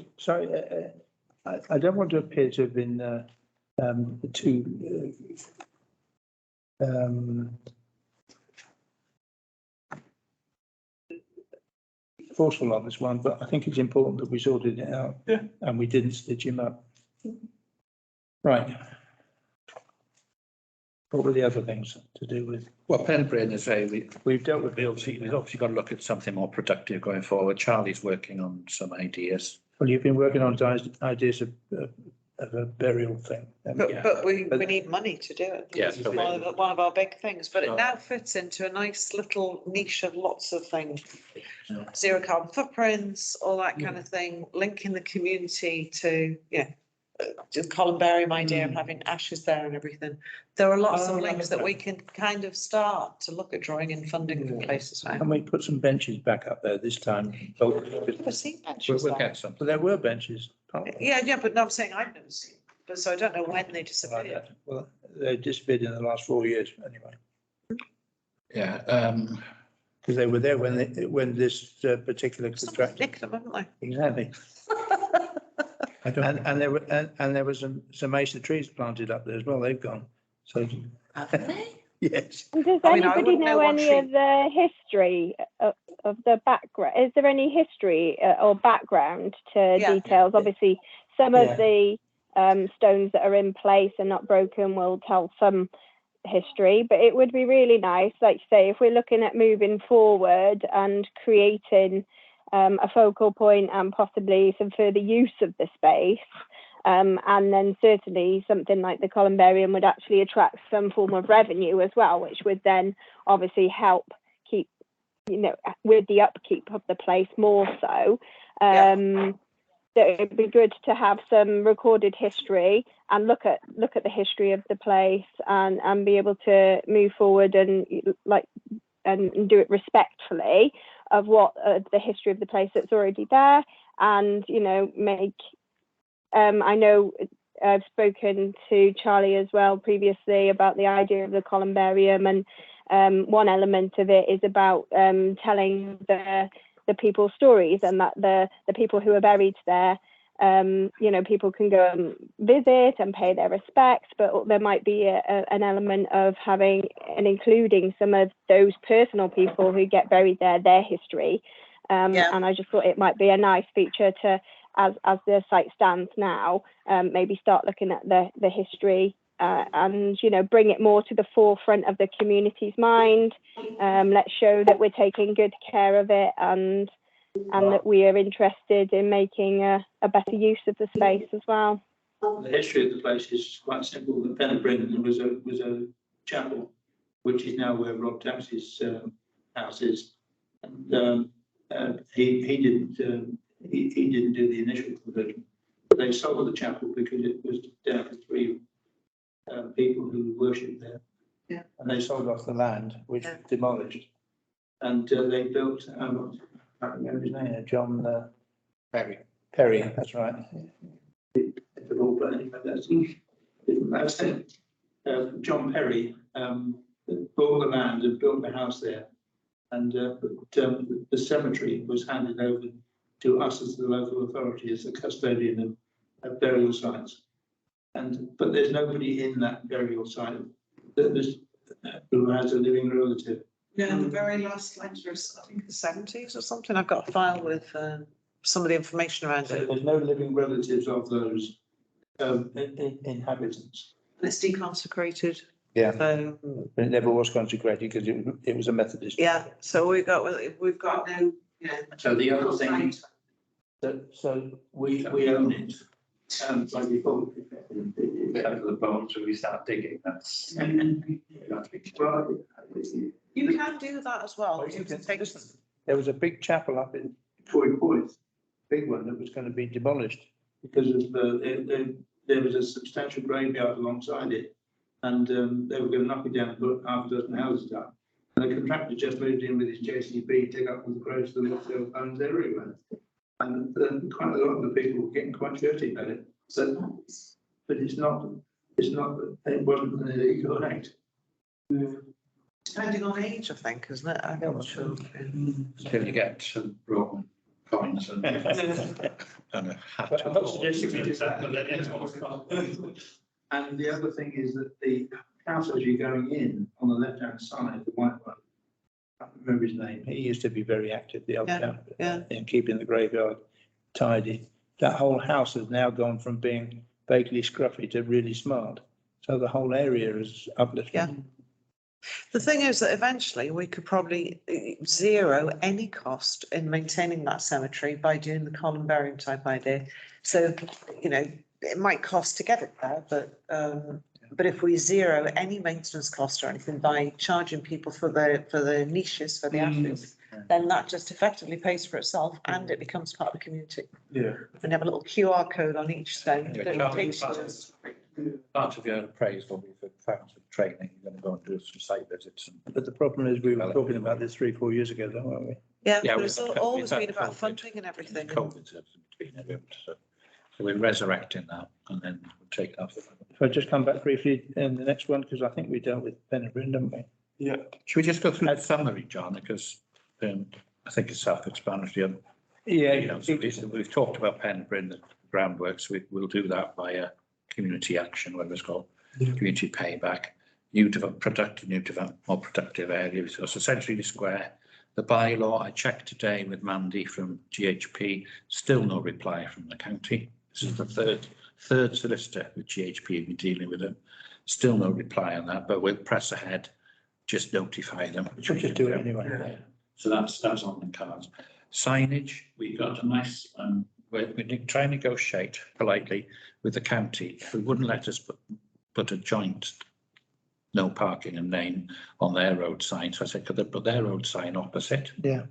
I don't want to appear to have been too forceful on this one, but I think it's important that we sorted it out. Yeah. And we didn't stitch him up. Right. What were the other things to do with? well, Penbrain is We've dealt with. we've obviously got to look at something more productive going forward. Charlie's working on some ideas. Well, you've been working on ideas of a burial thing. Yeah. But we need money to do it. Yeah, It's so one of our big things, but it So- now fits into a nice little niche of lots of things. Yeah. Zero carbon footprints, all that kind of thing, linking the community to, the columbarium idea of having ashes there and everything. There are lots of links that we can kind of start to look at drawing in funding for places now. Can we put some benches back up there this time? I've seen benches We'll there. get some. But there were benches. Yeah, but no, I'm saying I've never seen, but so I don't know when they disappeared. Well, they disappeared in the last 4 years anyway, Yeah, because they were there when this particular Someone's contractor. nicked them, haven't they? Exactly. I don't. And there was some acer trees planted up there as well. They've gone. So, yes. And does I mean, I anybody wouldn't know know what any tree- of the history of the background? Is there any history or background to Yeah. details? Obviously, some Yeah. of the stones that are in place and not broken will tell some history, but it would be really nice, like you say, if we're looking at moving forward and creating a focal point and possibly some further use of the space. And then certainly something like the columbarium would actually attract some form of revenue as well, which would then obviously help keep, with the upkeep of the place more so. So it'd be good to have some recorded history and look at the history of the place and be able to move forward and do it respectfully of what the history of the place that's already there, and make I know I've spoken to Charlie as well previously about the idea of the columbarium, and one element of it is about telling the people's stories, and that the people who are buried there, people can go and visit and pay their respects, but there might be an element of having and including some of those personal people who get buried there, their history. And I just thought it might be a nice feature to, as the site stands now, maybe start looking at the history and bring it more to the forefront of the community's mind. Let's show that we're taking good care of it and that we are interested in making a better use of the space as well. The history of the place is quite simple. The Pennybryn was a chapel, which is now where Rob Tax's house is, and he didn't do the initial conversion. They sold the chapel because it was down to 3 people who worshipped there. And they sold off the land, which was demolished. And they built, I can't remember his name, John Very. Perry, that's right. the ball, but anyway, that's it. John Perry bought the land and built the house there. And the cemetery was handed over to us as the local authority, as the custodian of burial sites. But there's nobody in that burial site who has a living relative. Yeah, the very last letters, I think the 70s or something. I've got a file with some of the information around So it. there's no living relatives of those inhabitants. And it's deconsecrated. Yeah, So, but it never was consecrated because it was a Methodist. yeah, so we've got no, yeah. So the other thing, so we own it. Like before, We have the bones, so we start digging, that's. well, You can do that as well. Well, you You can can take, listen. There was a big chapel up in Pwyllgor, big one that was going to be demolished. because of there was a substantial graveyard alongside it, and they were going to knock it down and put half a dozen houses up. And the contractor just moved in with his JCB, dig up all the graves for the little bones everywhere. And quite a lot of the people were getting quite dirty about it. So, but it wasn't an illegal act. depending on age, I think, isn't it? I'm not sure. Till you get some Roman coins and. And a hat. But I'm not suggesting we do that, but then it's all- And the other thing is that the house as you're going in on the left-hand side, the white one, I can't remember his name. He used to be very active, the old Yeah, chap, yeah. in keeping the graveyard tidy. That whole house has now gone from being vaguely scruffy to really smart. So the whole area is uplifted. Yeah. The thing is that eventually we could probably zero any cost in maintaining that cemetery by doing the columbarium type idea. So, you know, it might cost to get it there, but if we zero any maintenance cost or anything by charging people for the niches, for the ashes, then that just effectively pays for itself and it becomes part of the community. Yeah. And have a little QR code on each stone. Anyway, that takes you- Part of your appraisal, we've found some training, you're going to go and do some site visits. But the problem is we were talking about this 3-4 years ago, though, weren't we? Yeah, Yeah, but we've it's had- always we've had been about COVID. funding and everything. COVID's between everyone, so we're resurrecting that and then we'll take it off. If I just come back briefly in the next one, because I think we dealt with Penryn, didn't we? Yeah. Should we just go through the summary, John, because I think it's self-explanatory. Yeah, You know, so we've talked about Penryn, the groundworks, we'll do that via community action, whatever it's called, community payback, more productive areas, so it's essentially the square. The bylaw, I checked today with Mandy from GHP, still no reply from the county. This is the third solicitor with GHP been dealing with them. Still no reply on that, but we'll press ahead, just notify them. we should just do it anyway. So that's on the cards. Signage, we got a nice, we try and negotiate politely with the county. If we wouldn't let us put a joint no parking and name on their road sign. So I said, could they put their road sign opposite? Yeah.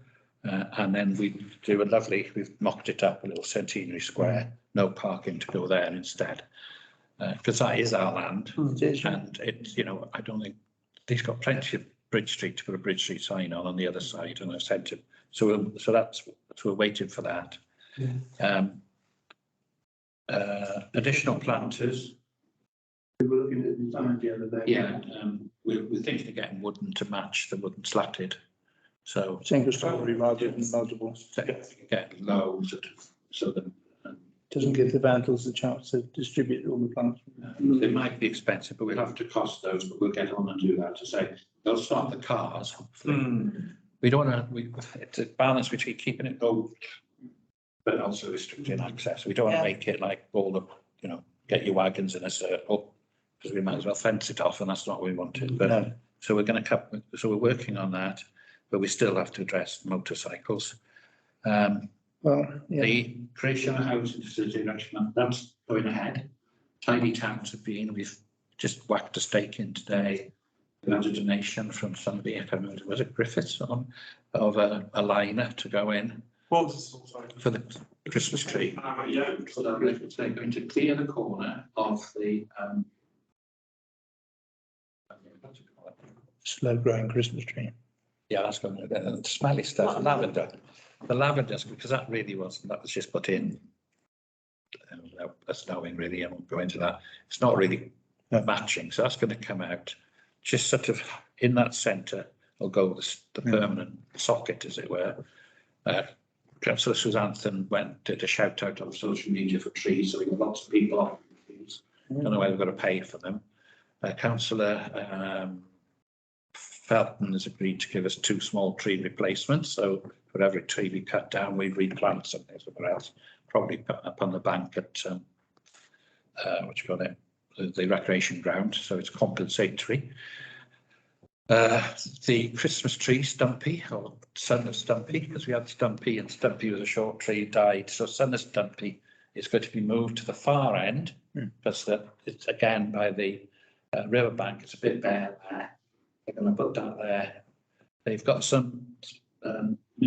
And then we do a lovely, we've mocked it up, a little centenary square, no parking to go there instead. Because that is our land. It is, yeah. And it's, you know, I don't think, he's got plenty of Bridge Street to put a Bridge Street sign on the other side, and I've sent him. So we're waiting for that. Additional planters. We were looking at the design the other day. Yeah, we're thinking of getting wooden to match the wooden slatted. So Single story rather than multiple. get loads so that Doesn't give the vandals a chance to distribute all the plants. they might be expensive, but we'll have to cost those, but we'll get on and do that to say, they'll start the cars, hopefully. We don't want to, it's a balance between keeping it open, but also restricting access. We don't want to make it like all the, you know, get your wagons in a circle, because we might as well fence it off, and that's not what we wanted. But No. so we're going to cut, so we're working on that, but we still have to address motorcycles. Well, yeah, The creation of housing facility direction, that's going ahead. Tidy towns have been, we've just whacked a stake in today. We had a donation from somebody, I can't remember, was it Griffiths, of a liner to go in What was this, sorry? for the Christmas tree. Yeah. So they're going to clear the corner of the, slow growing Christmas tree. Yeah, that's going to, the smelly stuff, lavender. The lavender's, because that really wasn't, that was just put in. That's knowing really, I won't go into that. It's not really matching, so that's going to come out. Just sort of in that centre will go the permanent socket, as it were. Councillor Suzanne did a shout out on social media for trees, so we got lots of people off trees. Don't know whether we've got to pay for them. Councillor Felton has agreed to give us 2 small tree replacements. So for every tree we cut down, we replant something somewhere else. Probably up on the bank at what you call it, the recreation ground. So it's compensatory. The Christmas tree, Stumpy, or son of Stumpy, because we had Stumpy and Stumpy was a short tree, died. So son of Stumpy is going to be moved to the far end, because it's again by the riverbank. It's a bit bare there. They're going to put that there. They've got some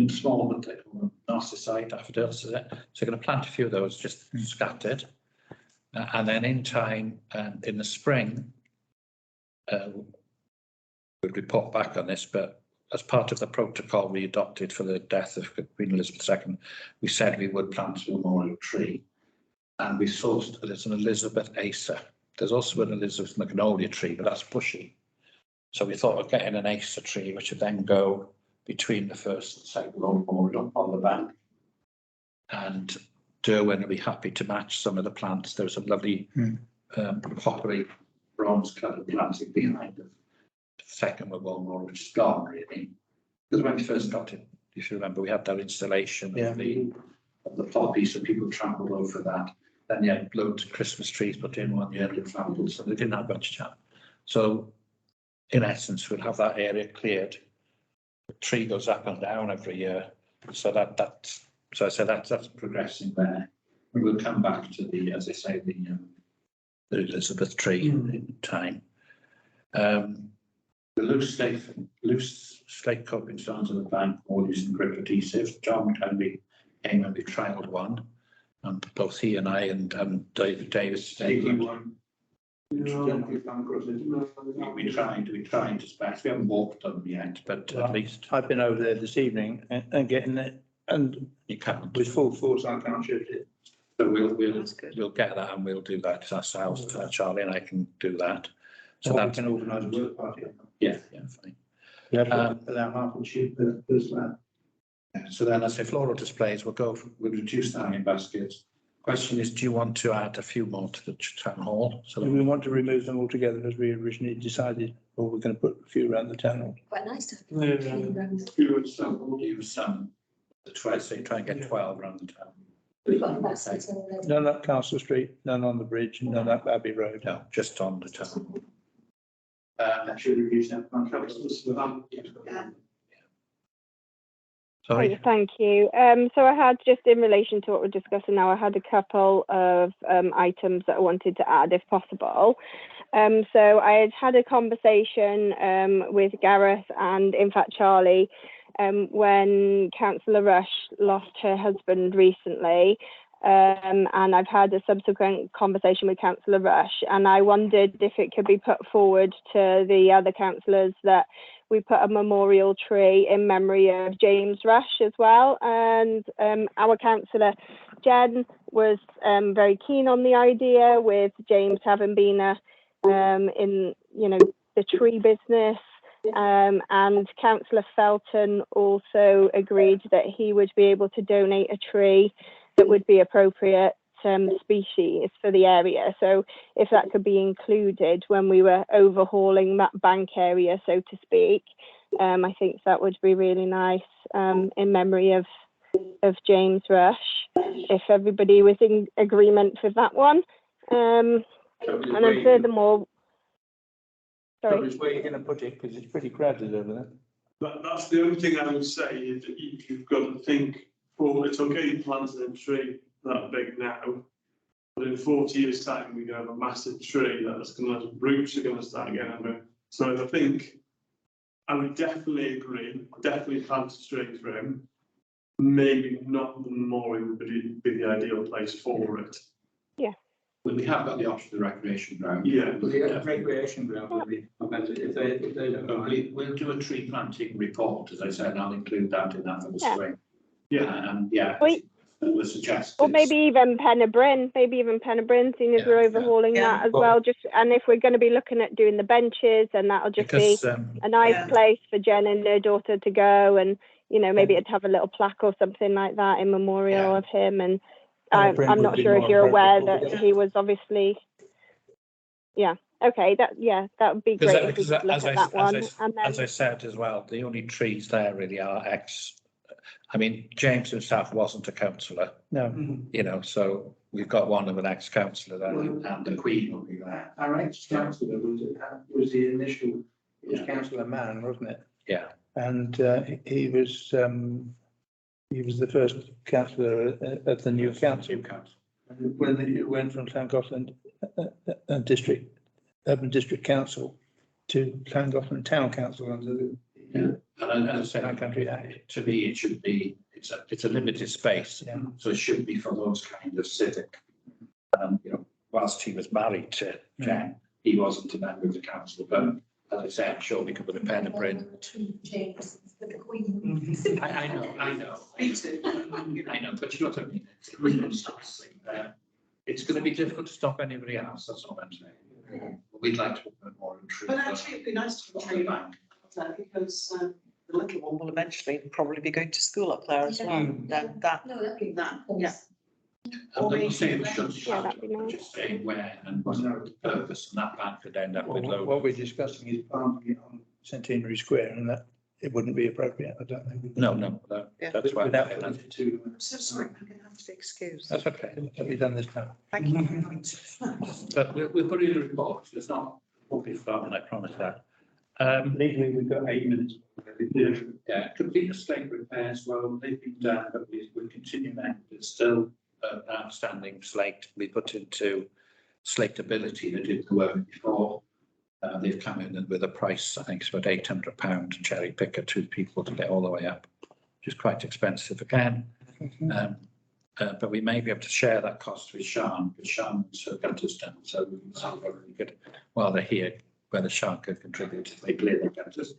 small, what they call them, narcissite daffodils, is it? So they're going to plant a few of those just scattered. And then in time, in the spring, we'll report back on this, but as part of the protocol we adopted for the death of Queen Elizabeth II, we said we would plant a memorial tree. And we sourced, there's an Elizabeth Acer. There's also an Elizabeth Magnolia tree, but that's bushy. So we thought of getting an Acer tree, which would then go between the first and second row memorial on the bank. And Derwin will be happy to match some of the plants. There was a lovely coppery bronze coloured planting behind the second memorial, which is gone really. Because when we first got it, if you remember, we had that installation of the poppy, so people trampled over that. Then you had loads of Christmas trees put in 1 year, they trampled, so they didn't have much chance. So in essence, we'll have that area cleared. The tree goes up and down every year, so so I said that's progressing there. We will come back to the, as I say, the Elizabeth tree in time. The loose slate coping stones on the bank, all using grip adhesive. John Kennedy came and we trialled one, and both he and I and David Davis. We tried to spec. We haven't walked them yet, but at least I've been over there this evening and getting it, and you can't. with full force I can't shoot it. So we'll get that and we'll do that ourselves. Charlie and I can do that. So we that can organise a work party. yeah, fine. We have to allow half and shoot the first lab. So then, as I say, floral displays, we'll reduce the hanging baskets. Question is, do you want to add a few more to the town hall? So Do we want to remove them altogether as we originally decided, or we're going to put a few around the town hall? Quite nice to use some. Try and get 12 around the town. We've got baskets already. None up Castle Street, none on the bridge, none up Abbey Road. No, just on the town. Should we use that? Sorry. Thank you. So I had, just in relation to what we're discussing now, I had a couple of items that I wanted to add if possible. So I had a conversation with Gareth and in fact Charlie when Councillor Rush lost her husband recently. And I've had a subsequent conversation with Councillor Rush, and I wondered if it could be put forward to the other councillors that we put a memorial tree in memory of James Rush as well. And our councillor Jen was very keen on the idea, with James having been in the tree business. And Councillor Felton also agreed that he would be able to donate a tree that would be appropriate species for the area. So if that could be included when we were overhauling that bank area, so to speak, I think that would be really nice in memory of James Rush, if everybody was in agreement with that one. And then furthermore, sorry. Where are you going to put it? Because it's pretty crowded over there. That's the only thing I would say, is that you've got to think, well, it's okay planting a tree that big now, but in 40 years' time, we're going to have a massive tree that's going to, roots are going to start getting over. So I think I would definitely agree, definitely plant a tree for him. Maybe not the memorial would be the ideal place for it. Yeah. Well, we have got the option of the recreation ground. Yeah. But the recreation ground will be, if they don't But mind. we'll do a tree planting report, as I said, and I'll include that in that for the Yeah. spring. Yeah. And yeah, We- we'll suggest. Or is- maybe even Pennerbryn, seeing as Yeah, we're yeah. overhauling Yeah. that as Well- well, just, and if we're gonna be looking at doing the benches, and that'll just be Because, a nice Yeah. place for Jen and her daughter to go, and, you know, maybe Yeah. it'd have a little plaque or something like that in memorial Yeah. of him, and Pennerbryn I'm would not be sure if more you're aware appropriate. that he was obviously, yeah, okay, that would be Because great if we because could look as at I, that one, as and I then, said as well, the only trees there really are I mean, James himself wasn't a councillor, No, you know, so we've got one of an ex-councillor there, and the Queen will be there. Our ex-councillor was the initial, it was Councillor Mann, wasn't it? Yeah. And he was the first councillor of the new council. When it went from Llangollen Urban District Council to Llangollen Town Council under the And as I said, Country Act. to me, it should be, it's a limited space, Yeah. so it should be for those kind of civic. You know, whilst he was married to Jen, he wasn't a member of the council, but as I said, I'm sure we could put a pen and print. Two James with the Queen. I know. Me too. I know, but you know what I mean? It's really it's going to be difficult to stop anybody else, that's all I'm saying. We'd like to put more intrusive. But actually, it'd be nice to have a tree bank up there, because The little one will eventually probably be going to school up there as well. Then that, No, that'd be that, that, yeah. I'm not saying we shouldn't Yeah, have, that'd be nice. just saying where and what the purpose, and that bank could end up with What loads. we're discussing is planting it on Centenary Square, and that it wouldn't be appropriate, I don't think. No, Yeah. that's why. Without putting it to, I'm so sorry, I'm going to have to be excused. That's okay. have we done this now? thank you very much. But we'll put it in the report, it's not, won't be forgotten, I promise that. Legally, we've got 8 minutes. Yeah, complete the slate repairs, well, they've been done, but we'll continue that, there's still an outstanding slate, we put into slateability that did the work before. They've come in with a price, I think it's about £800, cherry picker 2 people to get all the way up, which is quite expensive again. But we may be able to share that cost with Sean, because Sean's got us done, so we can see whether we could, while they're here, whether Sean could contribute if they clear the gutters.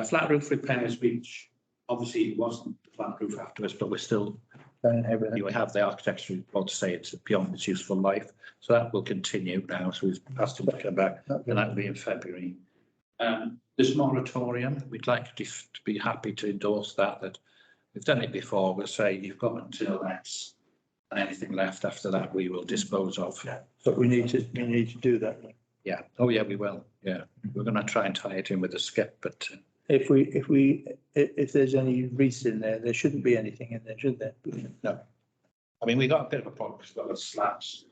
Flat roof repairs, which obviously wasn't the flat roof afterwards, but we're still, you have the architectural report to say it's beyond its useful life. So that will continue now. So we've asked him to come back, and that will be in February. This moratorium, we'd like to be happy to endorse that we've done it before. We'll say you've got until X, and anything left after that we will dispose of. But we need to do that. Yeah. Oh yeah, we will. Yeah, we're going to try and tie it in with the skip, but If there's any wreaths in there, there shouldn't be anything in there, should there? no. I mean, we got a bit of a problem because we've got the slabs,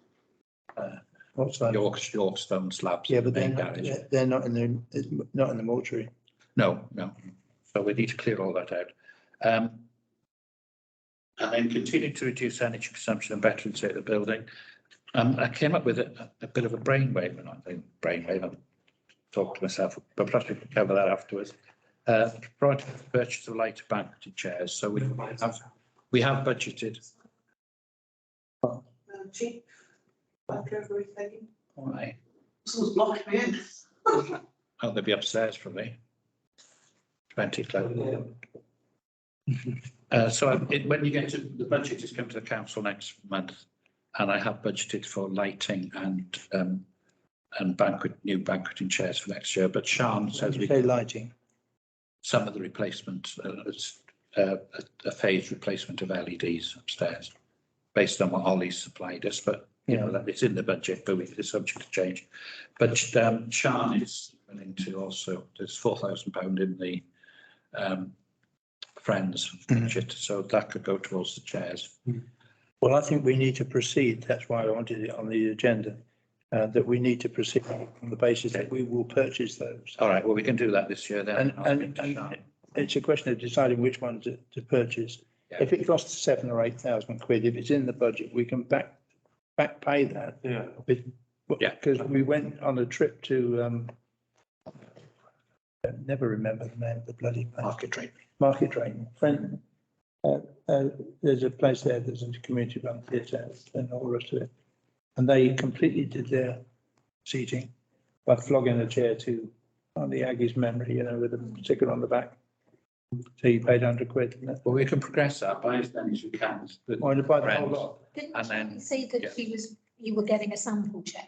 What's that? York stone slabs. Yeah, in the but main garage. they're not in the mortuary. No. So we need to clear all that out. And then continue to reduce energy consumption and better insulate the building. I came up with a bit of a brainwave, and I think brainwave, I'll talk to myself, but perhaps we can cover that afterwards. Project purchase of lighter banqueting chairs, so we have budgeted. Cheap. Back everything. All right. Someone's blocking me in. Oh, they'll be upstairs for me. 20 clothes. So when you get to, the budget is coming to the council next month, and I have budgeted for lighting and new banqueting chairs for next year, but Sean says we Say lighting. some of the replacement, a phased replacement of LEDs upstairs, based on what Ollie's supplied us, but you know, that it's in the budget, but it's subject to change. But Sean is willing to also, there's £4,000 in the Friends budget, so that could go towards the chairs. Well, I think we need to proceed. That's why I wanted it on the agenda. That we need to proceed on the basis that we will purchase those. All right, well, we can do that this year then. And it's a question of deciding which one to purchase. Yeah. If it costs 7,000 or 8,000 quid, if it's in the budget, we can back pay that. Yeah. Yeah. Because we went on a trip to, I never remember the name of the bloody place. Market Drain. Friend, there's a place there, there's a community run theatre and all the rest of it. and they completely did their seating by flogging a chair to on the Aggie's memory, you know, with a sticker on the back. So you paid £100, didn't it? Well, we can progress that, buy as many as we can. Or to buy the whole lot. Didn't And then- you say that yeah. you were getting a sample chair?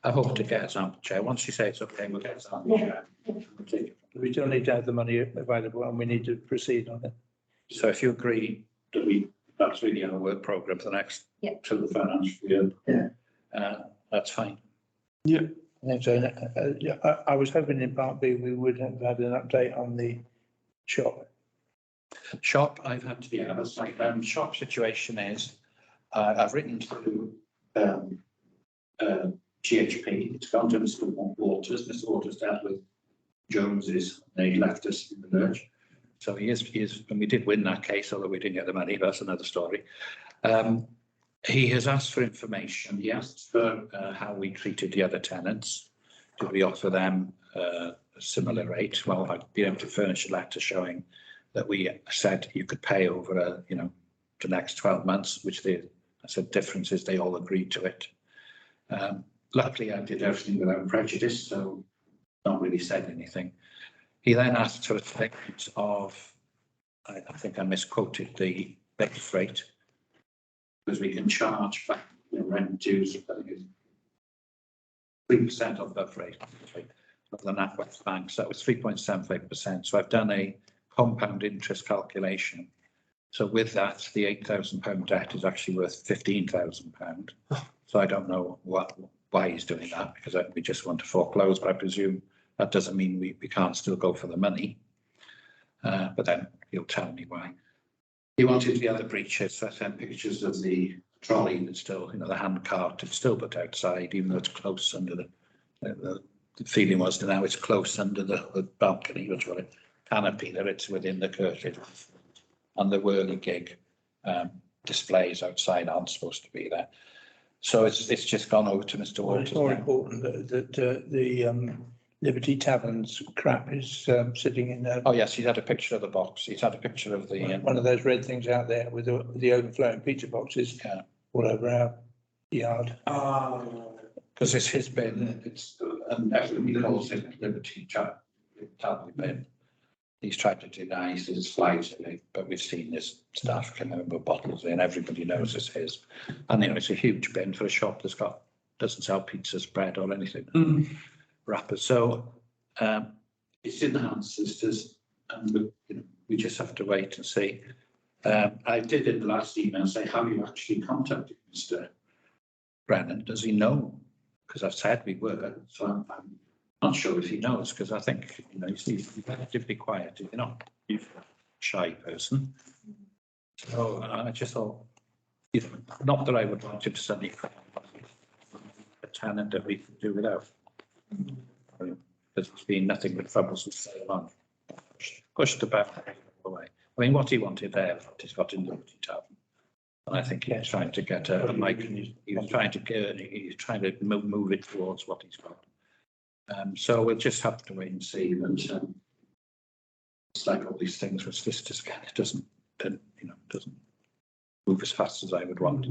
I hope to get a sample chair. Once you say it's okay, we'll get a sample chair. We'll take it. We still need to have the money available and we need to proceed on it. So if you agree that that's really our work programme for the next, Yeah. till the financial year. Yeah. That's fine. I think so. Yeah, I was hoping in part B, we would have had an update on the shop. Shop, I've had to, yeah, that's like, shop situation is, I've written to, GHP, it's gone to Mr. Waters, Mr. Waters dealt with Jones's, they left us in the lurch. So he is, and we did win that case, although we didn't get the money, that's another story. He has asked for information, he asked for how we treated the other tenants. Did we offer them a similar rate? Well, I'd be able to furnish a letter showing that we said you could pay over, the next 12 months, which I said difference is they all agreed to it. Luckily, I did everything without prejudice, so not really said anything. He then asked for a statement of, I think I misquoted the base rate, because we can charge back rent dues, I think it's 3% of that rate of the NatWest Bank, so that was 3.75%. So I've done a compound interest calculation. So with that, the £8,000 debt is actually worth £15,000. So I don't know why he's doing that, because we just want to foreclose, but I presume that doesn't mean we can't still go for the money. But then he'll tell me why. He wanted the other breaches, so I sent pictures of the trolley that's still, the hand cart, it's still put outside, even though it's close under the feeling was that now it's close under the balcony, which was a canopy, that it's within the curtain. And the whirligig displays outside aren't supposed to be there. So it's just gone over to Mr. Well, Waters. it's more now. important that the Liberty Tavern's crap is sitting in there. Oh, yes, he's had a picture of the box. He's had a picture of the. One of those red things out there with the overflowing pizza boxes all over our yard. Because it's his bin, and everybody calls it Liberty Tavern bin. He's tried to deny his flags in it, but we've seen his staff come in with bottles in, everybody knows it's his. And it's a huge bin for a shop that's doesn't sell pizzas, bread or anything. Wrappers. So it's in the hands sisters, and we just have to wait and see. I did in the last email say, have you actually contacted Mr. Brennan? Does he know? Because I've said we were, so I'm not sure if he knows, because I think he's relatively quiet. He's not a shy person. So I just thought, not that I would want him to suddenly a tenant that we could do without. There's been nothing but troubles with so long. Pushed about away. I mean, what he wanted there, he's got in Liberty Tavern. And I think he's trying to get a mic. He's trying to move it towards what he's got. So we'll just have to wait and see. But it's like all these things with solicitors, it doesn't move as fast as I would want.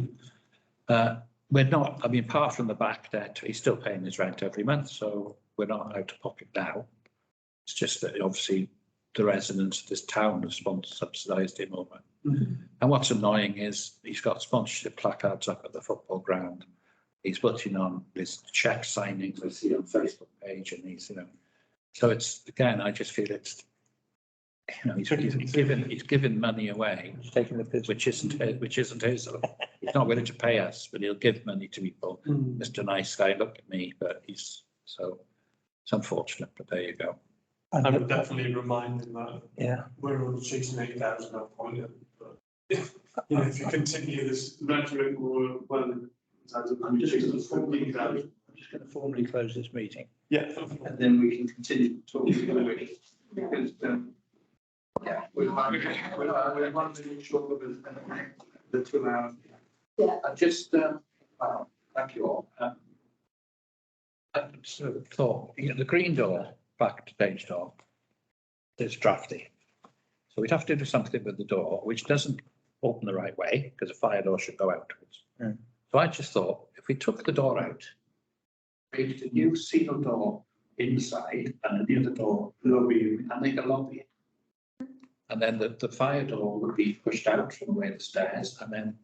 We're not. I mean, apart from the back debt, he's still paying his rent every month, so we're not out of pocket now. It's just that obviously the residents of this town have subsidised him over. And what's annoying is he's got sponsorship placards up at the football ground. He's putting on his cheque signings I see on Facebook page, and he's so it's again, I just feel it's he's given money away, He's taking the piss. which isn't his. He's not willing to pay us, but he'll give money to people. Mr. Nice Guy, look at me, but it's unfortunate, but there you go. I would definitely remind him that Yeah. we're all chasing 8,000 up on it, but if you continue this rhetoric or planning. I'm just going to formally close this meeting. Yeah. And then we can continue talking. Because, we want to make sure that the 2 hours. Yeah. I just, thank you all. I sort of thought, the green door, back to page door, is drafty. So we'd have to do something with the door, which doesn't open the right way, because a fire door should go outwards. So I just thought, if if we took the door out, created a new seal door inside and the other door lobby and make a lobby. And then the fire door would be pushed out from where the stairs and then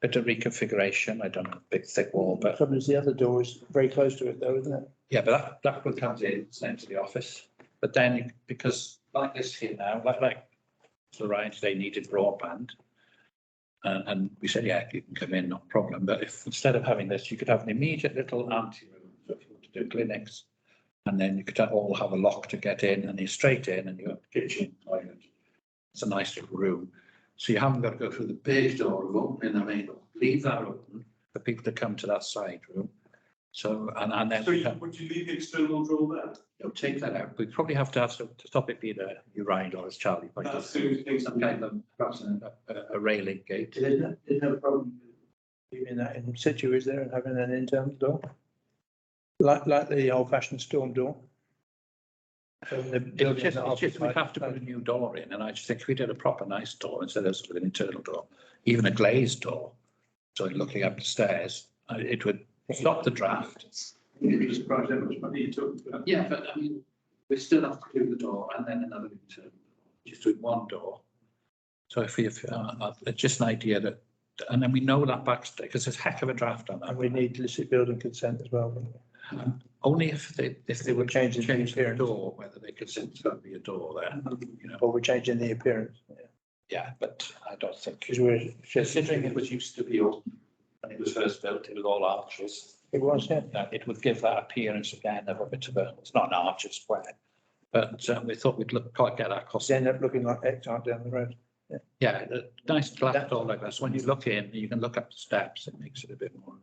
a bit of reconfiguration. I don't know, big thick wall, but Trouble is the other door is very close to it though, isn't it? yeah, but that one comes in, same to the office. But then because like this here now, like the Ryan today needed broadband. And we said, yeah, you can come in, not a problem. But if instead of having this, you could have an immediate little ante room. So if you want to do clinics, and then you could all have a lock to get in and you're straight in and you have kitchen, toilet. It's a nice little room. So you haven't got to go through the big door of opening the main door. Leave that open for people to come to that side room. So, and then. So would you leave the external door there? You'll take that out. We probably have to have some, to stop it being a Urine or as Charlie pointed out, That's the only thing. some kind of perhaps a railing gate. There's no problem leaving that in situ, is there, and having an internal door? Like the old fashioned storm door? So the buildings It's that just we'd have to put a new door in, and I just think if we did a proper nice door instead of sort of an internal door, even a glazed door, so looking up the stairs, it would stop the draft. You'd be surprised how much money you took for that. Yeah, but I mean, we still have to do the door and then another internal, just doing one door. So if we, just an idea that, and then we know that backstage, because there's a heck of a draft on that. And we need illicit building consent as well. Only if they were Changing the changing the appearance. door, whether they could say there's got to be a door there, you know. Or we're changing the appearance. Yeah, but I don't think, Because we're considering it was used to be open when it was first built, it was all arches. It was, yeah. That it would give that appearance again of a bit of a, it's not an arch, it's square. But we thought we'd quite get that cost. It's end up looking like X out down the road. Yeah, the nice glass door like this. When you look in, you can look up the steps. It makes it a bit more.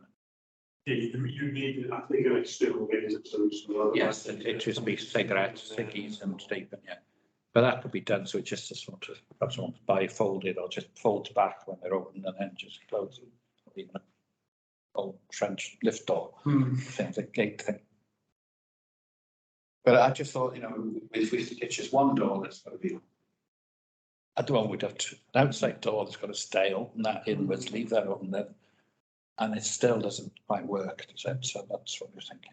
Yeah, you need, I think, an external gate of some sort. Yes, it just be cigarettes, ciggies and sleeping, yeah. But that could be done, so it just a sort of, perhaps one bi-folded or just folds back when they're open and then just closes. Even an old French lift door, thing, the gate thing. But I just thought, you know, if it's just one door, that's got to be. At the moment, we'd have to, an outside door that's got to stay open, that inwards, leave that open then. And it still doesn't quite work, does it? So that's what we're thinking.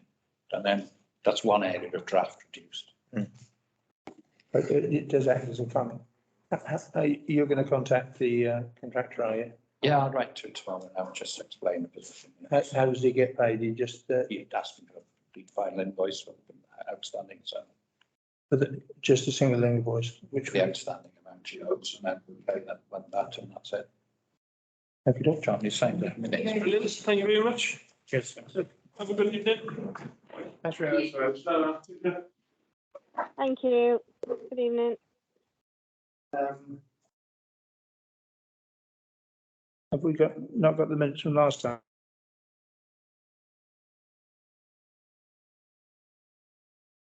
And then that's one area of draft reduced. But it does act as a funnel. You're going to contact the contractor, are you? Yeah, I'll write to it tomorrow and I'll just explain the position. How does he get paid? He just, You'd ask him for the final invoice for the outstanding, so just a single invoice, which the outstanding amount she owes, and then we'll pay that one that, and that's it. Have you done? Charlie signed the minutes. Brilliant, thank you very much. Cheers. Have a good evening. That's right. Thank you. Good evening. Have we not got the minutes from last time?